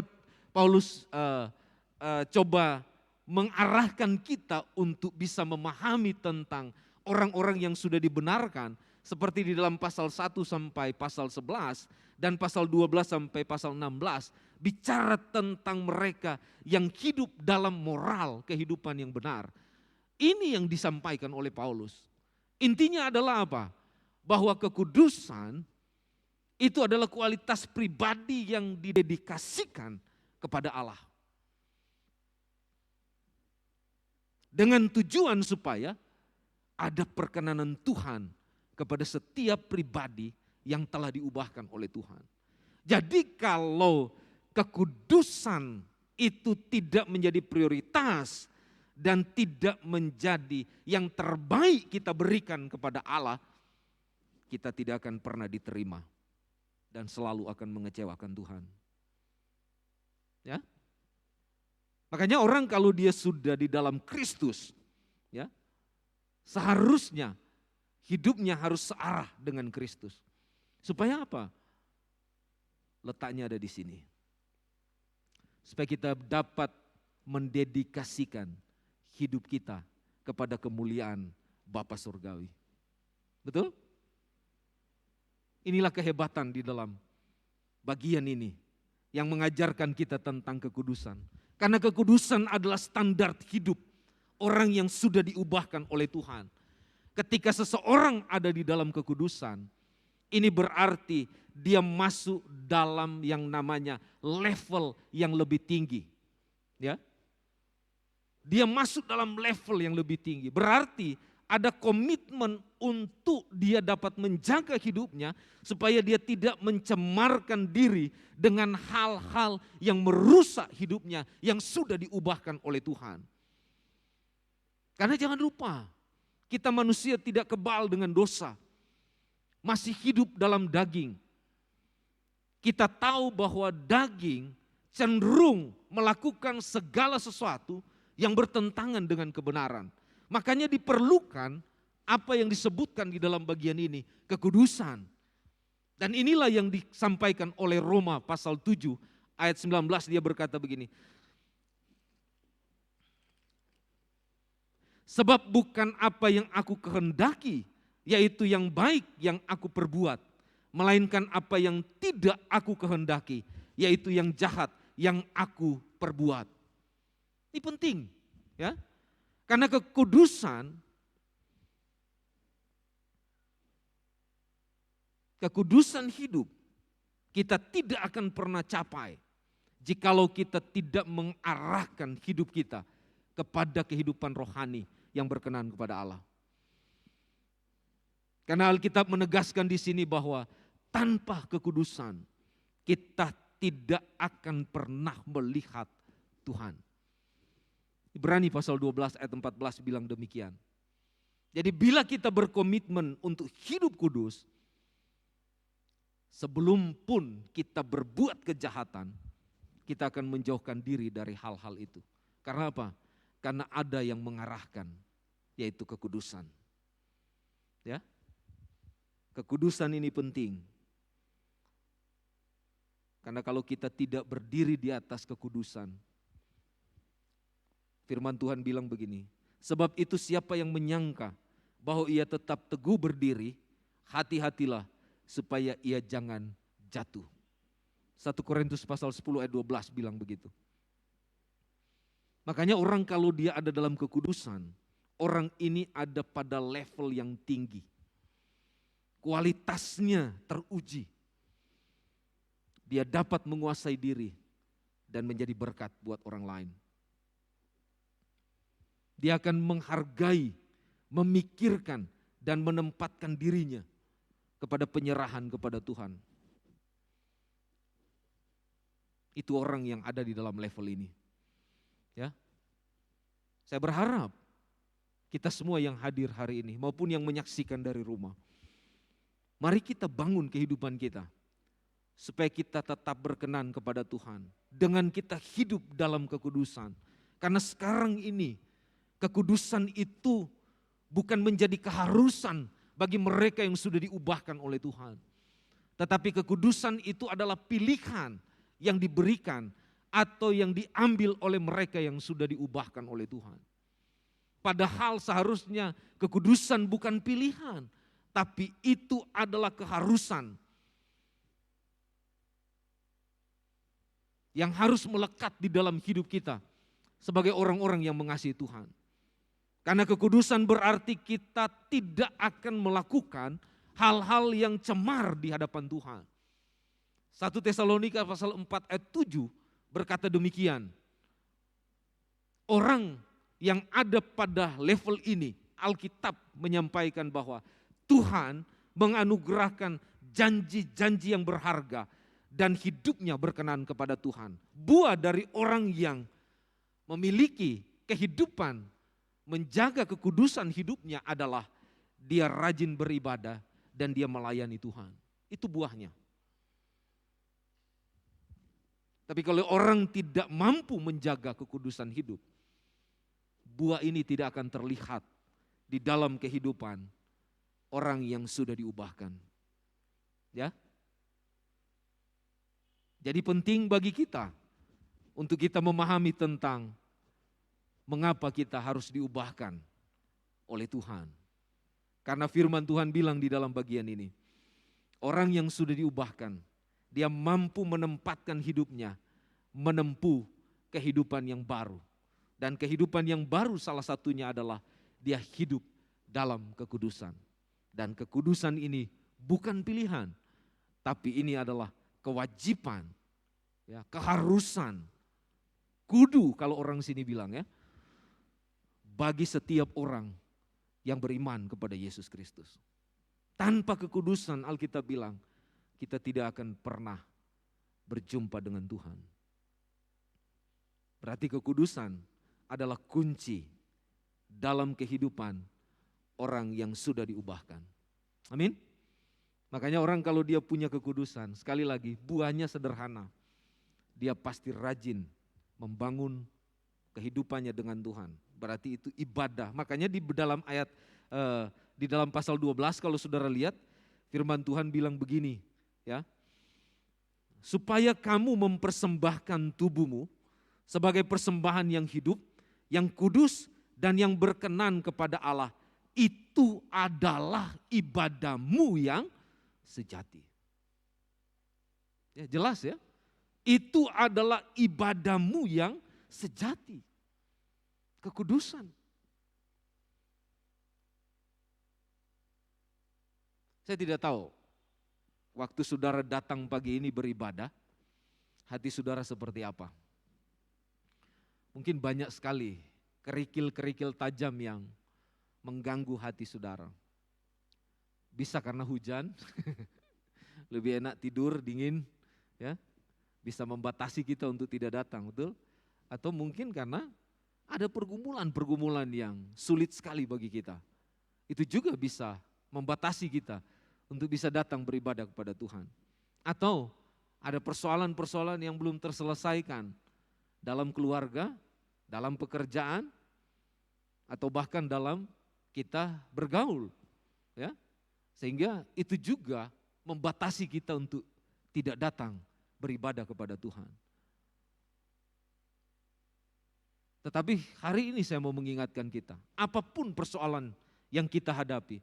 [SPEAKER 3] Paulus coba mengarahkan kita untuk bisa memahami tentang orang-orang yang sudah dibenarkan, seperti di dalam pasal 1 sampai pasal 11 dan pasal 12 sampai pasal 16, bicara tentang mereka yang hidup dalam moral kehidupan yang benar. Ini yang disampaikan oleh Paulus. Intinya adalah apa? Bahwa kekudusan itu adalah kualitas pribadi yang didedikasikan kepada Allah. Dengan tujuan supaya ada perkenanan Tuhan kepada setiap pribadi yang telah diubahkan oleh Tuhan. Jadi kalau kekudusan itu tidak menjadi prioritas dan tidak menjadi yang terbaik kita berikan kepada Allah, kita tidak akan pernah diterima dan selalu akan mengecewakan Tuhan. Ya. Makanya orang kalau dia sudah di dalam Kristus, ya, seharusnya hidupnya harus searah dengan Kristus. Supaya apa? Letaknya ada di sini. Supaya kita dapat mendedikasikan hidup kita kepada kemuliaan Bapa Surgawi. Betul? Inilah kehebatan di dalam bagian ini yang mengajarkan kita tentang kekudusan. Karena kekudusan adalah standar hidup orang yang sudah diubahkan oleh Tuhan. Ketika seseorang ada di dalam kekudusan, ini berarti dia masuk dalam yang namanya level yang lebih tinggi. Ya. Dia masuk dalam level yang lebih tinggi. Berarti ada komitmen untuk dia dapat menjaga hidupnya supaya dia tidak mencemarkan diri dengan hal-hal yang merusak hidupnya yang sudah diubahkan oleh Tuhan. Karena jangan lupa, kita manusia tidak kebal dengan dosa. Masih hidup dalam daging. Kita tahu bahwa daging cenderung melakukan segala sesuatu yang bertentangan dengan kebenaran. Makanya diperlukan apa yang disebutkan di dalam bagian ini, kekudusan. Dan inilah yang disampaikan oleh Roma pasal 7 ayat 19, dia berkata begini. Sebab bukan apa yang aku kehendaki, yaitu yang baik yang aku perbuat, melainkan apa yang tidak aku kehendaki, yaitu yang jahat yang aku perbuat. Ini penting, ya. Karena kekudusan hidup kita tidak akan pernah capai jikalau kita tidak mengarahkan hidup kita kepada kehidupan rohani yang berkenan kepada Allah. Karena Alkitab menegaskan di sini bahwa tanpa kekudusan kita tidak akan pernah melihat Tuhan. Ibrani pasal 12 ayat 14 bilang demikian. Jadi bila kita berkomitmen untuk hidup kudus, sebelum pun kita berbuat kejahatan, kita akan menjauhkan diri dari hal-hal itu. Karena apa? Karena ada yang mengarahkan, yaitu kekudusan. Ya, kekudusan ini penting. Karena kalau kita tidak berdiri di atas kekudusan, firman Tuhan bilang begini, sebab itu siapa yang menyangka bahwa ia tetap teguh berdiri, hati-hatilah supaya ia jangan jatuh. 1 Korintus pasal 10 ayat 12 bilang begitu. Makanya orang kalau dia ada dalam kekudusan, orang ini ada pada level yang tinggi. Kualitasnya teruji. Dia dapat menguasai diri dan menjadi berkat buat orang lain. Dia akan menghargai, memikirkan, dan menempatkan dirinya kepada penyerahan kepada Tuhan. Itu orang yang ada di dalam level ini. Ya, saya berharap kita semua yang hadir hari ini maupun yang menyaksikan dari rumah, mari kita bangun kehidupan kita supaya kita tetap berkenan kepada Tuhan dengan kita hidup dalam kekudusan. Karena sekarang ini kekudusan itu bukan menjadi keharusan bagi mereka yang sudah diubahkan oleh Tuhan, tetapi kekudusan itu adalah pilihan yang diberikan atau yang diambil oleh mereka yang sudah diubahkan oleh Tuhan. Padahal seharusnya kekudusan bukan pilihan, tapi itu adalah keharusan yang harus melekat di dalam hidup kita sebagai orang-orang yang mengasihi Tuhan. Karena kekudusan berarti kita tidak akan melakukan hal-hal yang cemar di hadapan Tuhan. 1 Tesalonika pasal 4 ayat 7 berkata demikian. Orang yang ada pada level ini, Alkitab menyampaikan bahwa Tuhan menganugerahkan janji-janji yang berharga dan hidupnya berkenan kepada Tuhan. Buah dari orang yang memiliki kehidupan, menjaga kekudusan hidupnya adalah dia rajin beribadah dan dia melayani Tuhan. Itu buahnya. Tapi kalau orang tidak mampu menjaga kekudusan hidup, buah ini tidak akan terlihat di dalam kehidupan orang yang sudah diubahkan. Ya. Jadi penting bagi kita untuk kita memahami tentang mengapa kita harus diubahkan oleh Tuhan. Karena firman Tuhan bilang di dalam bagian ini, orang yang sudah diubahkan, dia mampu menempatkan hidupnya, menempuh kehidupan yang baru. Dan kehidupan yang baru salah satunya adalah dia hidup dalam kekudusan. Dan kekudusan ini bukan pilihan, tapi ini adalah kewajiban, ya, keharusan, kudu kalau orang sini bilang ya, bagi setiap orang yang beriman kepada Yesus Kristus. Tanpa kekudusan Alkitab bilang, kita tidak akan pernah berjumpa dengan Tuhan. Berarti kekudusan adalah kunci dalam kehidupan orang yang sudah diubahkan. Amin. Makanya orang kalau dia punya kekudusan, sekali lagi buahnya sederhana. Dia pasti rajin membangun kehidupannya dengan Tuhan. Berarti itu ibadah. Makanya di dalam ayat di dalam pasal 12 kalau saudara lihat firman Tuhan bilang begini, ya. Supaya kamu mempersembahkan tubuhmu sebagai persembahan yang hidup, yang kudus dan yang berkenan kepada Allah. Itu adalah ibadahmu yang sejati. Ya, jelas ya. Itu adalah ibadahmu yang sejati. Kekudusan. Saya tidak tahu, waktu saudara datang pagi ini beribadah, hati saudara seperti apa? Mungkin banyak sekali kerikil-kerikil tajam yang mengganggu hati saudara. Bisa karena hujan, lebih enak tidur, dingin, ya, bisa membatasi kita untuk tidak datang, betul? Atau mungkin karena ada pergumulan-pergumulan yang sulit sekali bagi kita. Itu juga bisa membatasi kita untuk bisa datang beribadah kepada Tuhan. Atau ada persoalan-persoalan yang belum terselesaikan dalam keluarga, dalam pekerjaan, atau bahkan dalam kita bergaul. Ya, sehingga itu juga membatasi kita untuk tidak datang beribadah kepada Tuhan. Tetapi hari ini saya mau mengingatkan kita, apapun persoalan yang kita hadapi,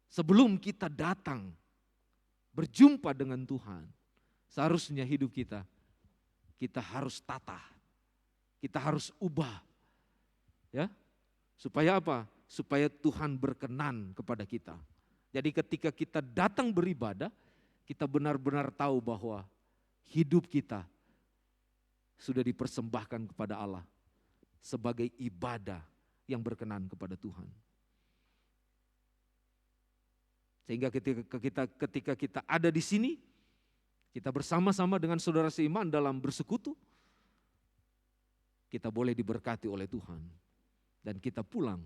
[SPEAKER 3] sebelum kita datang berjumpa dengan Tuhan, seharusnya hidup kita harus tata. Kita harus ubah. Ya. Supaya apa? Supaya Tuhan berkenan kepada kita. Jadi ketika kita datang beribadah, kita benar-benar tahu bahwa hidup kita sudah dipersembahkan kepada Allah sebagai ibadah yang berkenan kepada Tuhan. Sehingga ketika kita ada di sini, kita bersama-sama dengan saudara seiman dalam bersekutu, kita boleh diberkati oleh Tuhan. Dan kita pulang,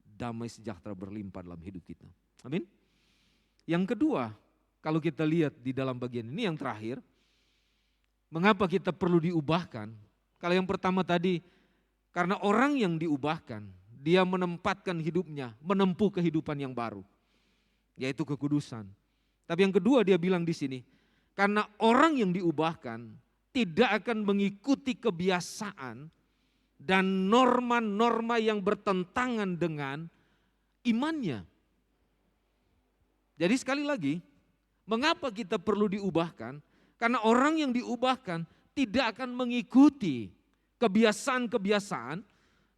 [SPEAKER 3] damai sejahtera berlimpah dalam hidup kita. Amin. Yang kedua, kalau kita lihat di dalam bagian ini yang terakhir, mengapa kita perlu diubahkan? Kalau yang pertama tadi, karena orang yang diubahkan, dia menempatkan hidupnya, menempuh kehidupan yang baru, yaitu kekudusan. Tapi yang kedua dia bilang di sini, karena orang yang diubahkan tidak akan mengikuti kebiasaan dan norma-norma yang bertentangan dengan imannya. Jadi sekali lagi, mengapa kita perlu diubahkan? Karena orang yang diubahkan tidak akan mengikuti kebiasaan-kebiasaan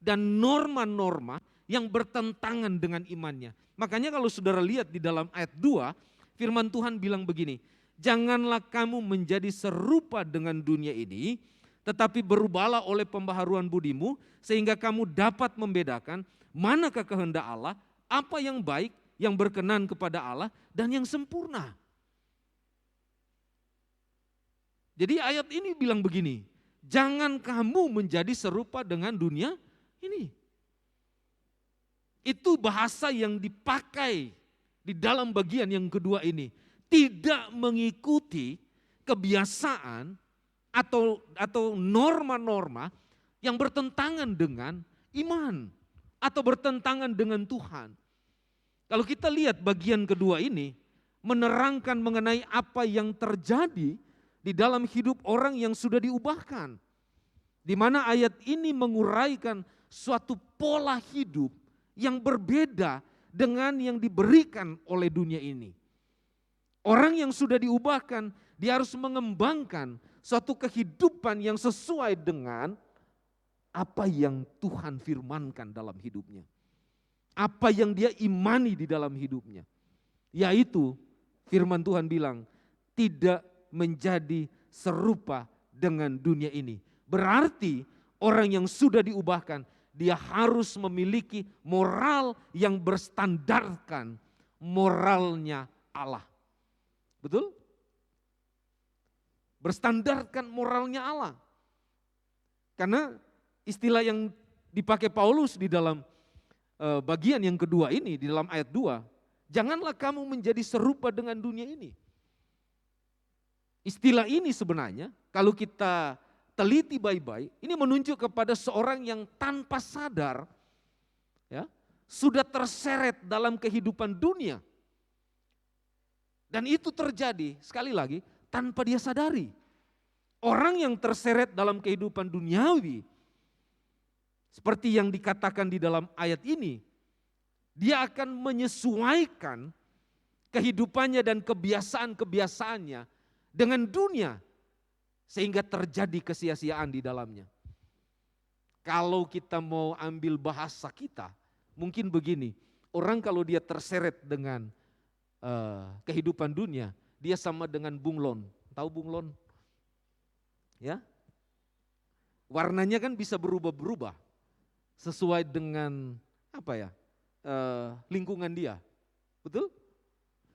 [SPEAKER 3] dan norma-norma yang bertentangan dengan imannya. Makanya kalau saudara lihat di dalam ayat 2, firman Tuhan bilang begini, janganlah kamu menjadi serupa dengan dunia ini, tetapi berubahlah oleh pembaharuan budimu, sehingga kamu dapat membedakan manakah kehendak Allah, apa yang baik, yang berkenan kepada Allah, dan yang sempurna. Jadi ayat ini bilang begini, jangan kamu menjadi serupa dengan dunia ini. Itu bahasa yang dipakai di dalam bagian yang kedua ini. Tidak mengikuti kebiasaan atau norma-norma yang bertentangan dengan iman atau bertentangan dengan Tuhan. Kalau kita lihat bagian kedua ini menerangkan mengenai apa yang terjadi di dalam hidup orang yang sudah diubahkan. Di mana ayat ini menguraikan suatu pola hidup yang berbeda dengan yang diberikan oleh dunia ini. Orang yang sudah diubahkan, dia harus mengembangkan suatu kehidupan yang sesuai dengan apa yang Tuhan firmankan dalam hidupnya. Apa yang dia imani di dalam hidupnya. Yaitu firman Tuhan bilang, tidak menjadi serupa dengan dunia ini. Berarti orang yang sudah diubahkan, dia harus memiliki moral yang berstandarkan moralnya Allah. Betul? Berstandarkan moralnya Allah. Karena istilah yang dipakai Paulus di dalam bagian yang kedua ini, di dalam ayat 2, janganlah kamu menjadi serupa dengan dunia ini. Istilah ini sebenarnya kalau kita teliti baik-baik, ini menunjuk kepada seorang yang tanpa sadar ya, sudah terseret dalam kehidupan dunia. Dan itu terjadi, sekali lagi, tanpa dia sadari. Orang yang terseret dalam kehidupan duniawi, seperti yang dikatakan di dalam ayat ini, dia akan menyesuaikan kehidupannya dan kebiasaan-kebiasaannya dengan dunia, sehingga terjadi kesia-siaan di dalamnya. Kalau kita mau ambil bahasa kita, mungkin begini, orang kalau dia terseret dengan kehidupan dunia, dia sama dengan bunglon. Tahu bunglon? Ya, warnanya kan bisa berubah-berubah sesuai dengan apa ya, lingkungan dia, betul?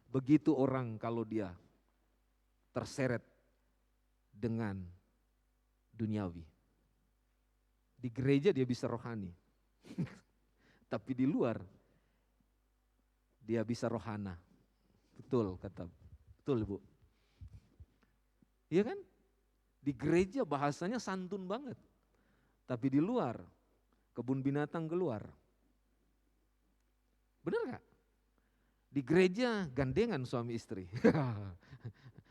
[SPEAKER 3] Begitu orang kalau dia terseret dengan duniawi. Di gereja dia bisa rohani, tapi di luar dia bisa rohana. Betul kata, betul Ibu. Iya kan? Di gereja bahasanya santun banget, tapi di luar kebun binatang keluar. Benar gak? Di gereja gandengan suami istri,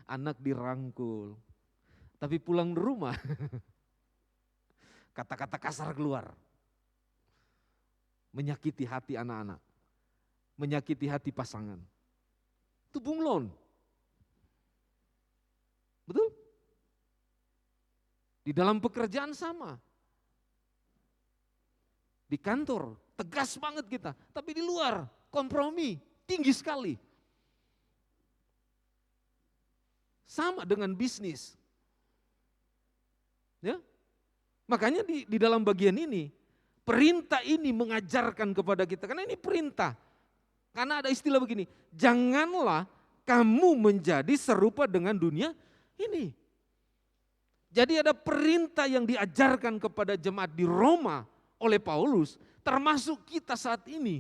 [SPEAKER 3] anak dirangkul, tapi pulang ke rumah kata-kata kasar keluar, menyakiti hati anak-anak, menyakiti hati pasangan. Itu bunglon. Betul? Di dalam pekerjaan sama. Di kantor tegas banget kita, tapi di luar kompromi tinggi sekali. Sama dengan bisnis. Ya. Makanya di dalam bagian ini, perintah ini mengajarkan kepada kita, karena ini perintah. Karena ada istilah begini, janganlah kamu menjadi serupa dengan dunia ini. Jadi ada perintah yang diajarkan kepada jemaat di Roma oleh Paulus, termasuk kita saat ini.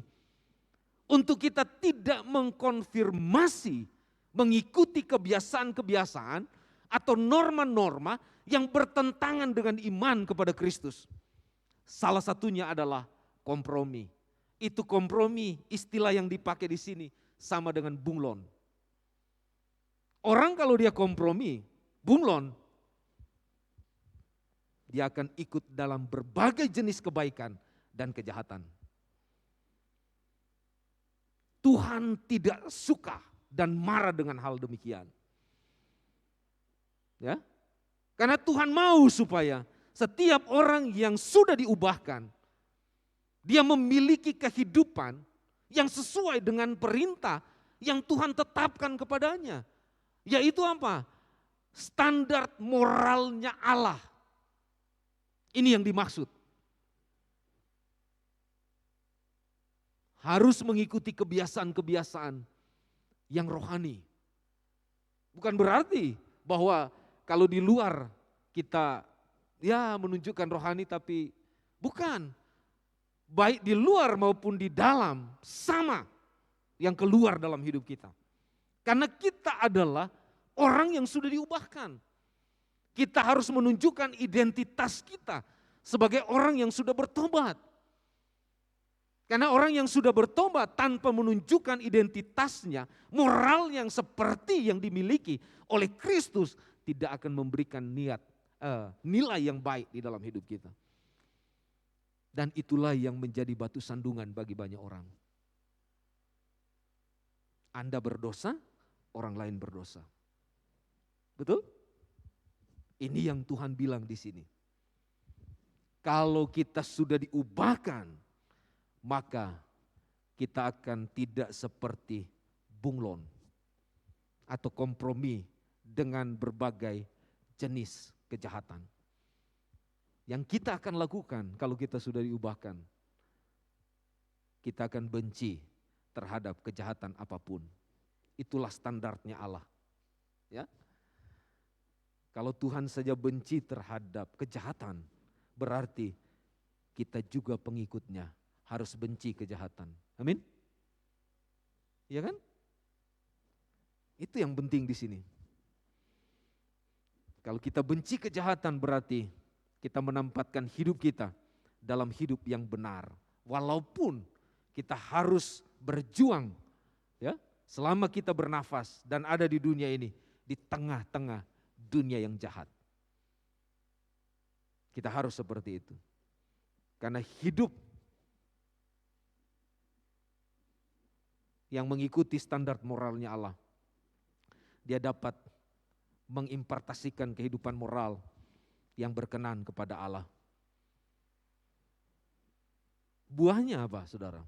[SPEAKER 3] Untuk kita tidak mengkonfirmasi, mengikuti kebiasaan-kebiasaan atau norma-norma yang bertentangan dengan iman kepada Kristus. Salah satunya adalah kompromi. Itu kompromi, istilah yang dipakai di sini sama dengan bunglon. Orang kalau dia kompromi, bunglon, dia akan ikut dalam berbagai jenis kebaikan dan kejahatan. Tuhan tidak suka dan marah dengan hal demikian. Ya, karena Tuhan mau supaya setiap orang yang sudah diubahkan, dia memiliki kehidupan yang sesuai dengan perintah yang Tuhan tetapkan kepadanya. Yaitu apa? Standar moralnya Allah. Ini yang dimaksud. Harus mengikuti kebiasaan-kebiasaan yang rohani. Bukan berarti bahwa kalau di luar kita ya menunjukkan rohani, tapi bukan. Baik di luar maupun di dalam sama yang keluar dalam hidup kita. Karena kita adalah orang yang sudah diubahkan. Kita harus menunjukkan identitas kita sebagai orang yang sudah bertobat. Karena orang yang sudah bertobat tanpa menunjukkan identitasnya, moral yang seperti yang dimiliki oleh Kristus tidak akan memberikan nilai yang baik di dalam hidup kita. Dan itulah yang menjadi batu sandungan bagi banyak orang. Anda berdosa, orang lain berdosa. Betul? Ini yang Tuhan bilang di sini. Kalau kita sudah diubahkan, maka kita akan tidak seperti bunglon atau kompromi dengan berbagai jenis kejahatan. Yang kita akan lakukan kalau kita sudah diubahkan, kita akan benci terhadap kejahatan apapun. Itulah standarnya Allah. Ya. Kalau Tuhan saja benci terhadap kejahatan, berarti kita juga pengikutnya harus benci kejahatan. Amin? Iya kan? Itu yang penting di sini. Kalau kita benci kejahatan berarti kita menempatkan hidup kita dalam hidup yang benar. Walaupun kita harus berjuang ya, selama kita bernafas dan ada di dunia ini, di tengah-tengah dunia yang jahat. Kita harus seperti itu. Karena hidup yang mengikuti standar moralnya Allah, dia dapat mengimpartasikan kehidupan moral yang berkenan kepada Allah. Buahnya apa, saudara?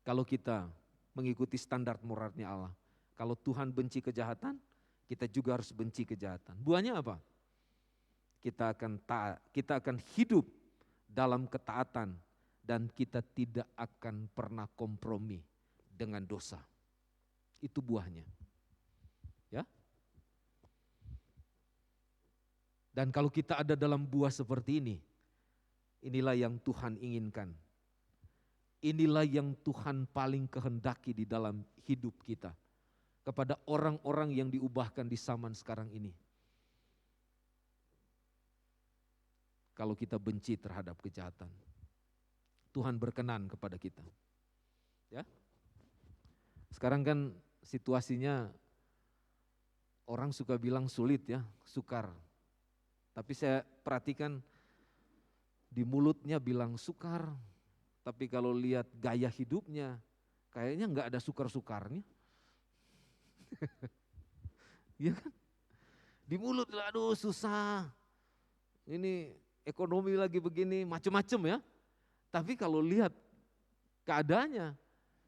[SPEAKER 3] Kalau kita mengikuti standar moralnya Allah, kalau Tuhan benci kejahatan, kita juga harus benci kejahatan. Buahnya apa? Kita akan hidup dalam ketaatan dan kita tidak akan pernah kompromi dengan dosa. Itu buahnya. Ya. Dan kalau kita ada dalam buah seperti ini, inilah yang Tuhan inginkan. Inilah yang Tuhan paling kehendaki di dalam hidup kita. Kepada orang-orang yang diubahkan di zaman sekarang ini. Kalau kita benci terhadap kejahatan, Tuhan berkenan kepada kita. Ya. Sekarang kan situasinya orang suka bilang sulit ya, sukar. Tapi saya perhatikan di mulutnya bilang sukar, tapi kalau lihat gaya hidupnya kayaknya enggak ada sukar-sukarnya. Iya kan? Di mulut aduh susah. Ini ekonomi lagi begini, macam-macam ya. Tapi kalau lihat keadaannya,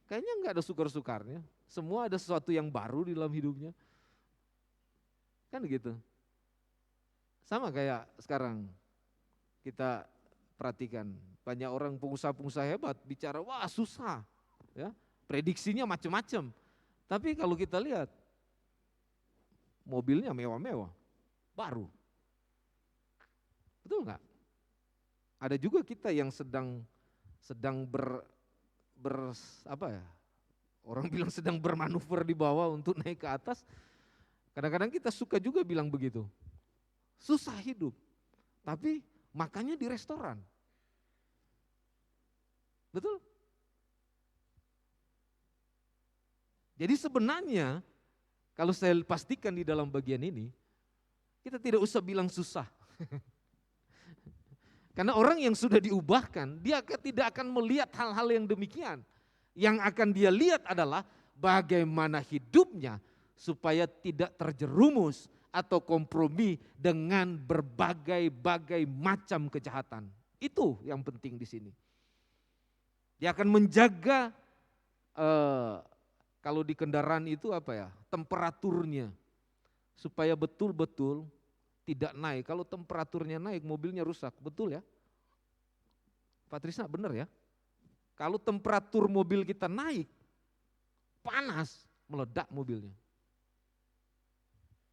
[SPEAKER 3] kayaknya nggak ada sukar-sukarnya. Semua ada sesuatu yang baru di dalam hidupnya. Kan gitu. Sama kayak sekarang kita perhatikan, banyak orang pengusaha-pengusaha hebat bicara, wah susah, ya, prediksinya macam-macam. Tapi kalau kita lihat, mobilnya mewah-mewah, baru. Betul nggak? Ada juga kita yang sedang apa ya? Orang bilang sedang bermanuver di bawah untuk naik ke atas. Kadang-kadang kita suka juga bilang begitu. Susah hidup, tapi makannya di restoran. Betul? Jadi sebenarnya kalau saya pastikan di dalam bagian ini, kita tidak usah bilang susah. Karena orang yang sudah diubahkan, dia tidak akan melihat hal-hal yang demikian. Yang akan dia lihat adalah bagaimana hidupnya supaya tidak terjerumus atau kompromi dengan berbagai-bagai macam kejahatan. Itu yang penting di sini. Dia akan menjaga kalau di kendaraan itu apa ya, temperaturnya supaya betul-betul tidak naik. Kalau temperaturnya naik, mobilnya rusak, betul ya? Pak Trisna benar ya? Kalau temperatur mobil kita naik, panas, meledak mobilnya.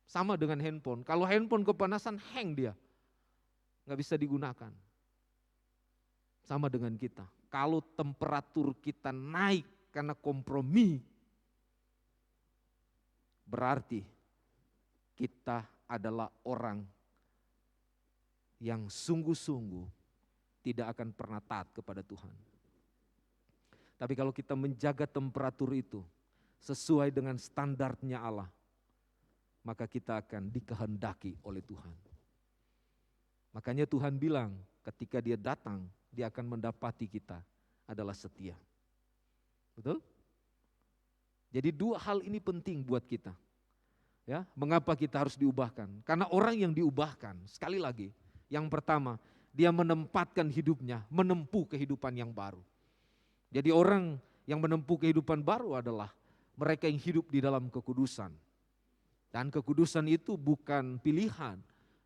[SPEAKER 3] Sama dengan handphone, kalau handphone kepanasan hang dia, nggak bisa digunakan. Sama dengan kita, kalau temperatur kita naik karena kompromi, berarti kita adalah orang yang sungguh-sungguh tidak akan pernah taat kepada Tuhan. Tapi kalau kita menjaga temperatur itu sesuai dengan standarnya Allah, maka kita akan dikehendaki oleh Tuhan. Makanya Tuhan bilang ketika dia datang, dia akan mendapati kita adalah setia. Betul? Jadi dua hal ini penting buat kita. Ya, mengapa kita harus diubahkan? Karena orang yang diubahkan, sekali lagi, yang pertama, dia menempatkan hidupnya, menempuh kehidupan yang baru. Jadi orang yang menempuh kehidupan baru adalah mereka yang hidup di dalam kekudusan. Dan kekudusan itu bukan pilihan,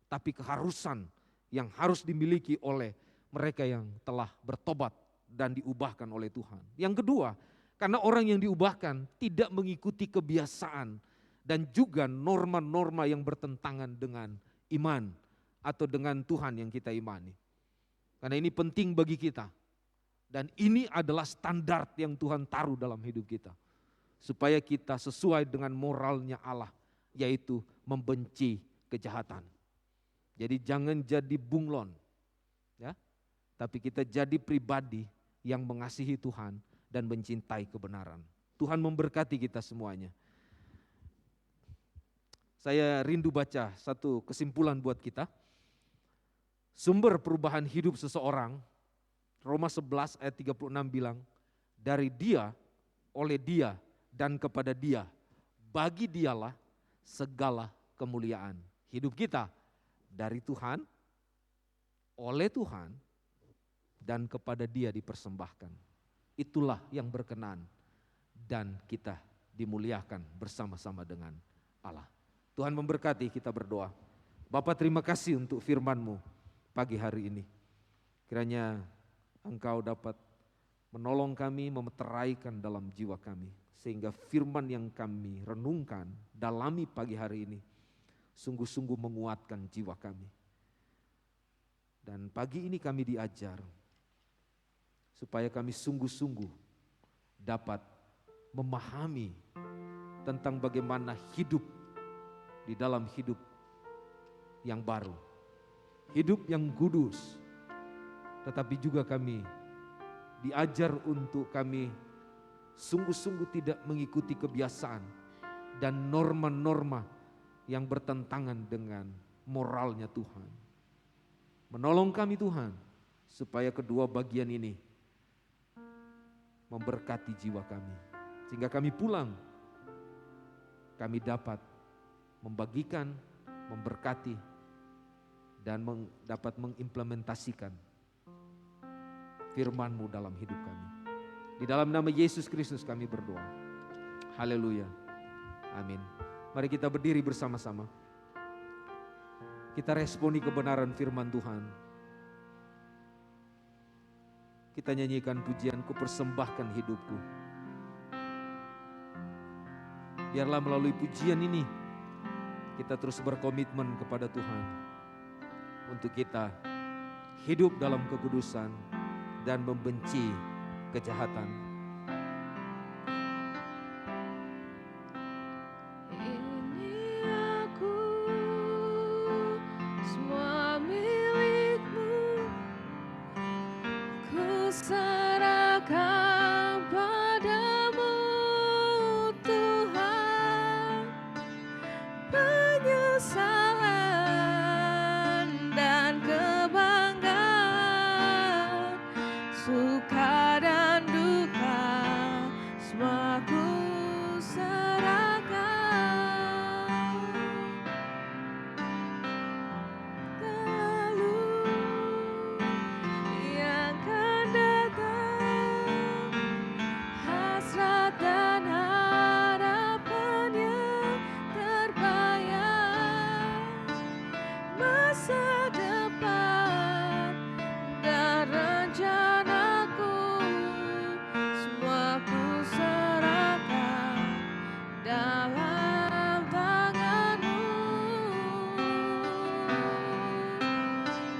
[SPEAKER 3] tapi keharusan yang harus dimiliki oleh mereka yang telah bertobat dan diubahkan oleh Tuhan. Yang kedua, karena orang yang diubahkan tidak mengikuti kebiasaan dan juga norma-norma yang bertentangan dengan iman atau dengan Tuhan yang kita imani. Karena ini penting bagi kita. Dan ini adalah standar yang Tuhan taruh dalam hidup kita. Supaya kita sesuai dengan moralnya Allah, yaitu membenci kejahatan. Jadi jangan jadi bunglon, ya, tapi kita jadi pribadi yang mengasihi Tuhan dan mencintai kebenaran. Tuhan memberkati kita semuanya. Saya rindu baca satu kesimpulan buat kita. Sumber perubahan hidup seseorang, Roma 11 ayat 36 bilang, dari dia, oleh dia, dan kepada dia, bagi dialah segala kemuliaan. Hidup kita dari Tuhan, oleh Tuhan, dan kepada dia dipersembahkan. Itulah yang berkenan dan kita dimuliakan bersama-sama dengan Allah. Tuhan memberkati, kita berdoa. Bapa, terima kasih untuk firman-Mu pagi hari ini. Kiranya Engkau dapat menolong kami, memeteraikan dalam jiwa kami. Sehingga firman yang kami renungkan, dalami pagi hari ini, sungguh-sungguh menguatkan jiwa kami. Dan pagi ini kami diajar, supaya kami sungguh-sungguh dapat memahami tentang bagaimana hidup di dalam hidup yang baru. Hidup yang kudus. Tetapi juga kami diajar untuk kami sungguh-sungguh tidak mengikuti kebiasaan dan norma-norma yang bertentangan dengan moralnya Tuhan. Menolong kami Tuhan, supaya kedua bagian ini memberkati jiwa kami. Sehingga kami pulang, kami dapat membagikan, memberkati, dan dapat mengimplementasikan firman-Mu dalam hidup kami. Di dalam nama Yesus Kristus kami berdoa. Haleluya. Amin. Mari kita berdiri bersama-sama. Kita responi kebenaran firman Tuhan. Kita nyanyikan pujian, ku persembahkan hidupku. Biarlah melalui pujian ini kita terus berkomitmen kepada Tuhan untuk kita hidup dalam kekudusan dan membenci kejahatan.
[SPEAKER 1] Ini aku, semua milik-Mu, ku serahkan padamu Tuhan. Penyesalan dan kebanggaan, suka dan duka, semua ku serahkan. Lalu yang akan datang, hasrat dan harapan yang terbayang, masa depan dan rencanaku, semua ku serahkan dalam tangan-Mu.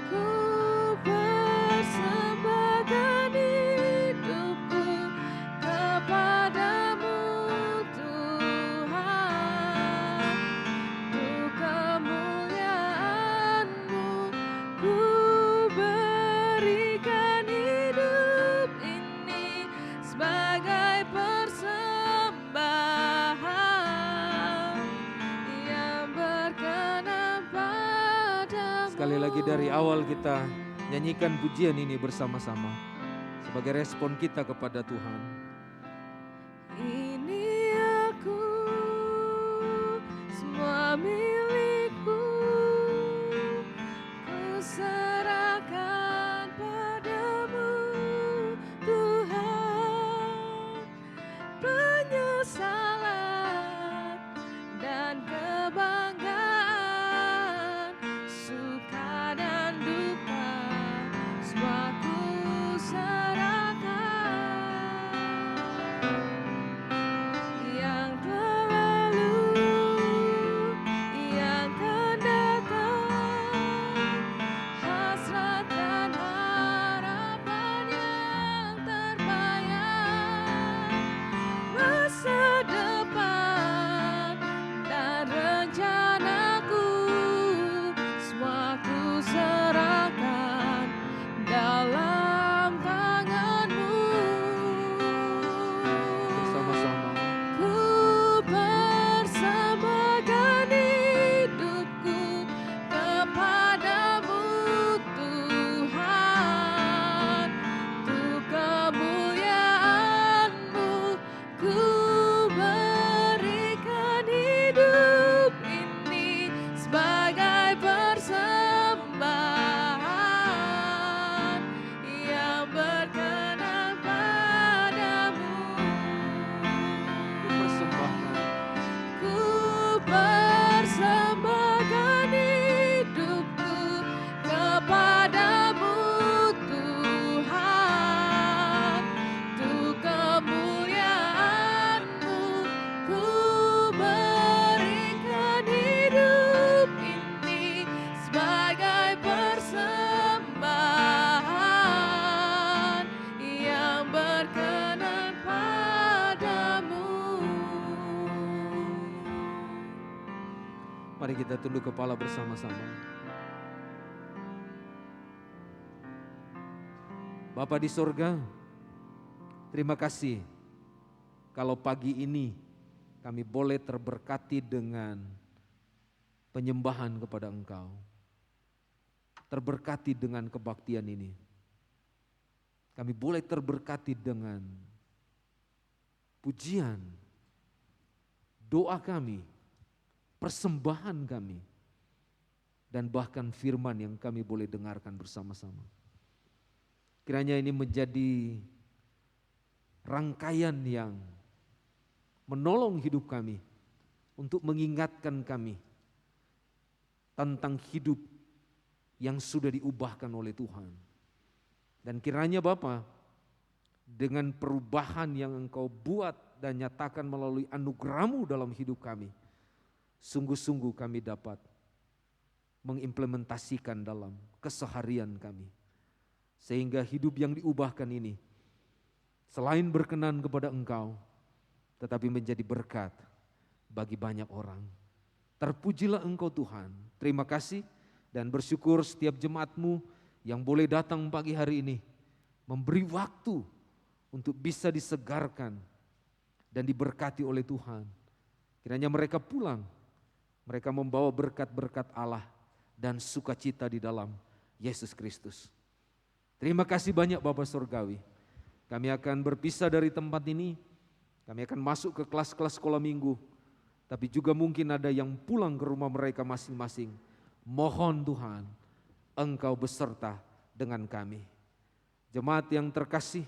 [SPEAKER 1] Ku persembahkan hidupku kepadamu Tuhan. Untuk kemuliaan-Mu, ku berikan hidup ini sebagai persembahan yang berkenan padamu.
[SPEAKER 3] Sekali lagi dari awal kita nyanyikan pujian ini bersama-sama sebagai respon kita kepada Tuhan.
[SPEAKER 1] Ini aku, semua milik-Mu, ku serahkan padamu Tuhan. Penyesalan dan kebanggaan, suka dan duka, semua ku serahkan. Yang telah lalu, yang akan datang, hasrat dan harapan yang terbayang, masa depan dan rencanaku, semua ku serahkan dalam tangan-Mu.
[SPEAKER 3] Bersama-sama.
[SPEAKER 1] Ku persembahkan hidupku kepadamu Tuhan. Untuk kemuliaan-Mu, ku berikan hidup ini sebagai persembahan yang berkenan padamu.
[SPEAKER 3] Ku persembahkan
[SPEAKER 1] Ku persembahkan hidupku kepadamu Tuhan. Untuk kemuliaan-Mu, ku berikan hidup ini sebagai persembahan yang berkenan padamu.
[SPEAKER 3] Mari kita tunduk kepala bersama-sama. Bapa di sorga, terima kasih kalau pagi ini kami boleh terberkati dengan penyembahan kepada Engkau. Terberkati dengan kebaktian ini. Kami boleh terberkati dengan pujian, doa kami, persembahan kami, dan bahkan firman yang kami boleh dengarkan bersama-sama. Kiranya ini menjadi rangkaian yang menolong hidup kami untuk mengingatkan kami tentang hidup yang sudah diubahkan oleh Tuhan. Dan kiranya Bapa, dengan perubahan yang Engkau buat dan nyatakan melalui anugerah-Mu dalam hidup kami, sungguh-sungguh kami dapat mengimplementasikan dalam keseharian kami. Sehingga hidup yang diubahkan ini selain berkenan kepada Engkau, tetapi menjadi berkat bagi banyak orang. Terpujilah Engkau Tuhan. Terima kasih dan bersyukur setiap jemaat-Mu yang boleh datang pagi hari ini, memberi waktu untuk bisa disegarkan dan diberkati oleh Tuhan. Kiranya mereka pulang, mereka membawa berkat-berkat Allah dan sukacita di dalam Yesus Kristus. Terima kasih banyak Bapa Surgawi. Kami akan berpisah dari tempat ini, kami akan masuk ke kelas-kelas sekolah minggu, tapi juga mungkin ada yang pulang ke rumah mereka masing-masing. Mohon Tuhan, Engkau beserta dengan kami. Jemaat yang terkasih,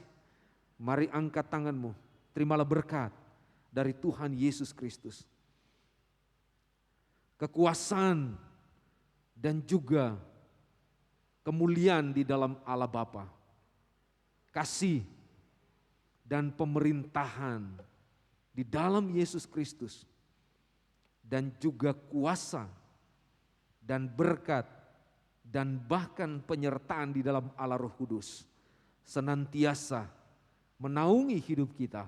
[SPEAKER 3] mari angkat tanganmu, terimalah berkat dari Tuhan Yesus Kristus. Kekuasaan dan juga kemuliaan di dalam Allah Bapa, kasih dan pemerintahan di dalam Yesus Kristus, dan juga kuasa dan berkat dan bahkan penyertaan di dalam Allah Roh Kudus senantiasa menaungi hidup kita,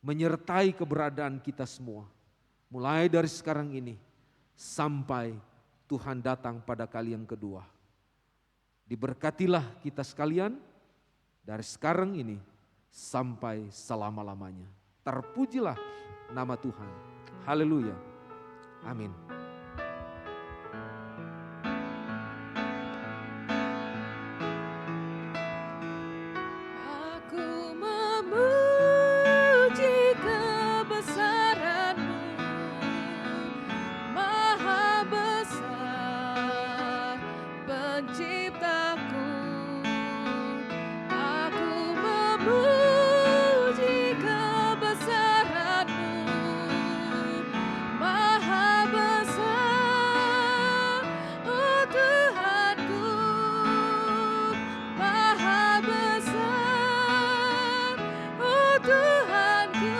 [SPEAKER 3] menyertai keberadaan kita semua, mulai dari sekarang ini sampai Tuhan datang pada kali yang kedua. Diberkatilah kita sekalian dari sekarang ini sampai selama-lamanya. Terpujilah nama Tuhan. Haleluya. Amin.
[SPEAKER 1] Aku memuji kebesaran-Mu, Maha besar Penciptaku. Aku memuji kebesaran-Mu, Maha besar, oh Tuhanku, Maha besar, oh Tuhanku,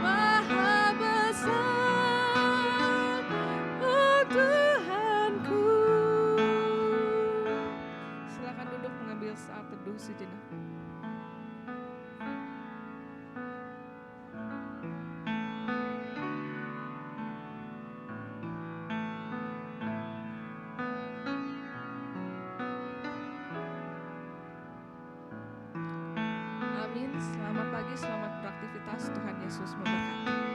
[SPEAKER 1] Maha besar, oh Tuhanku. Silakan duduk mengambil saat teduh sejenak. Amin. Selamat pagi, selamat beraktivitas. Tuhan Yesus memberkati.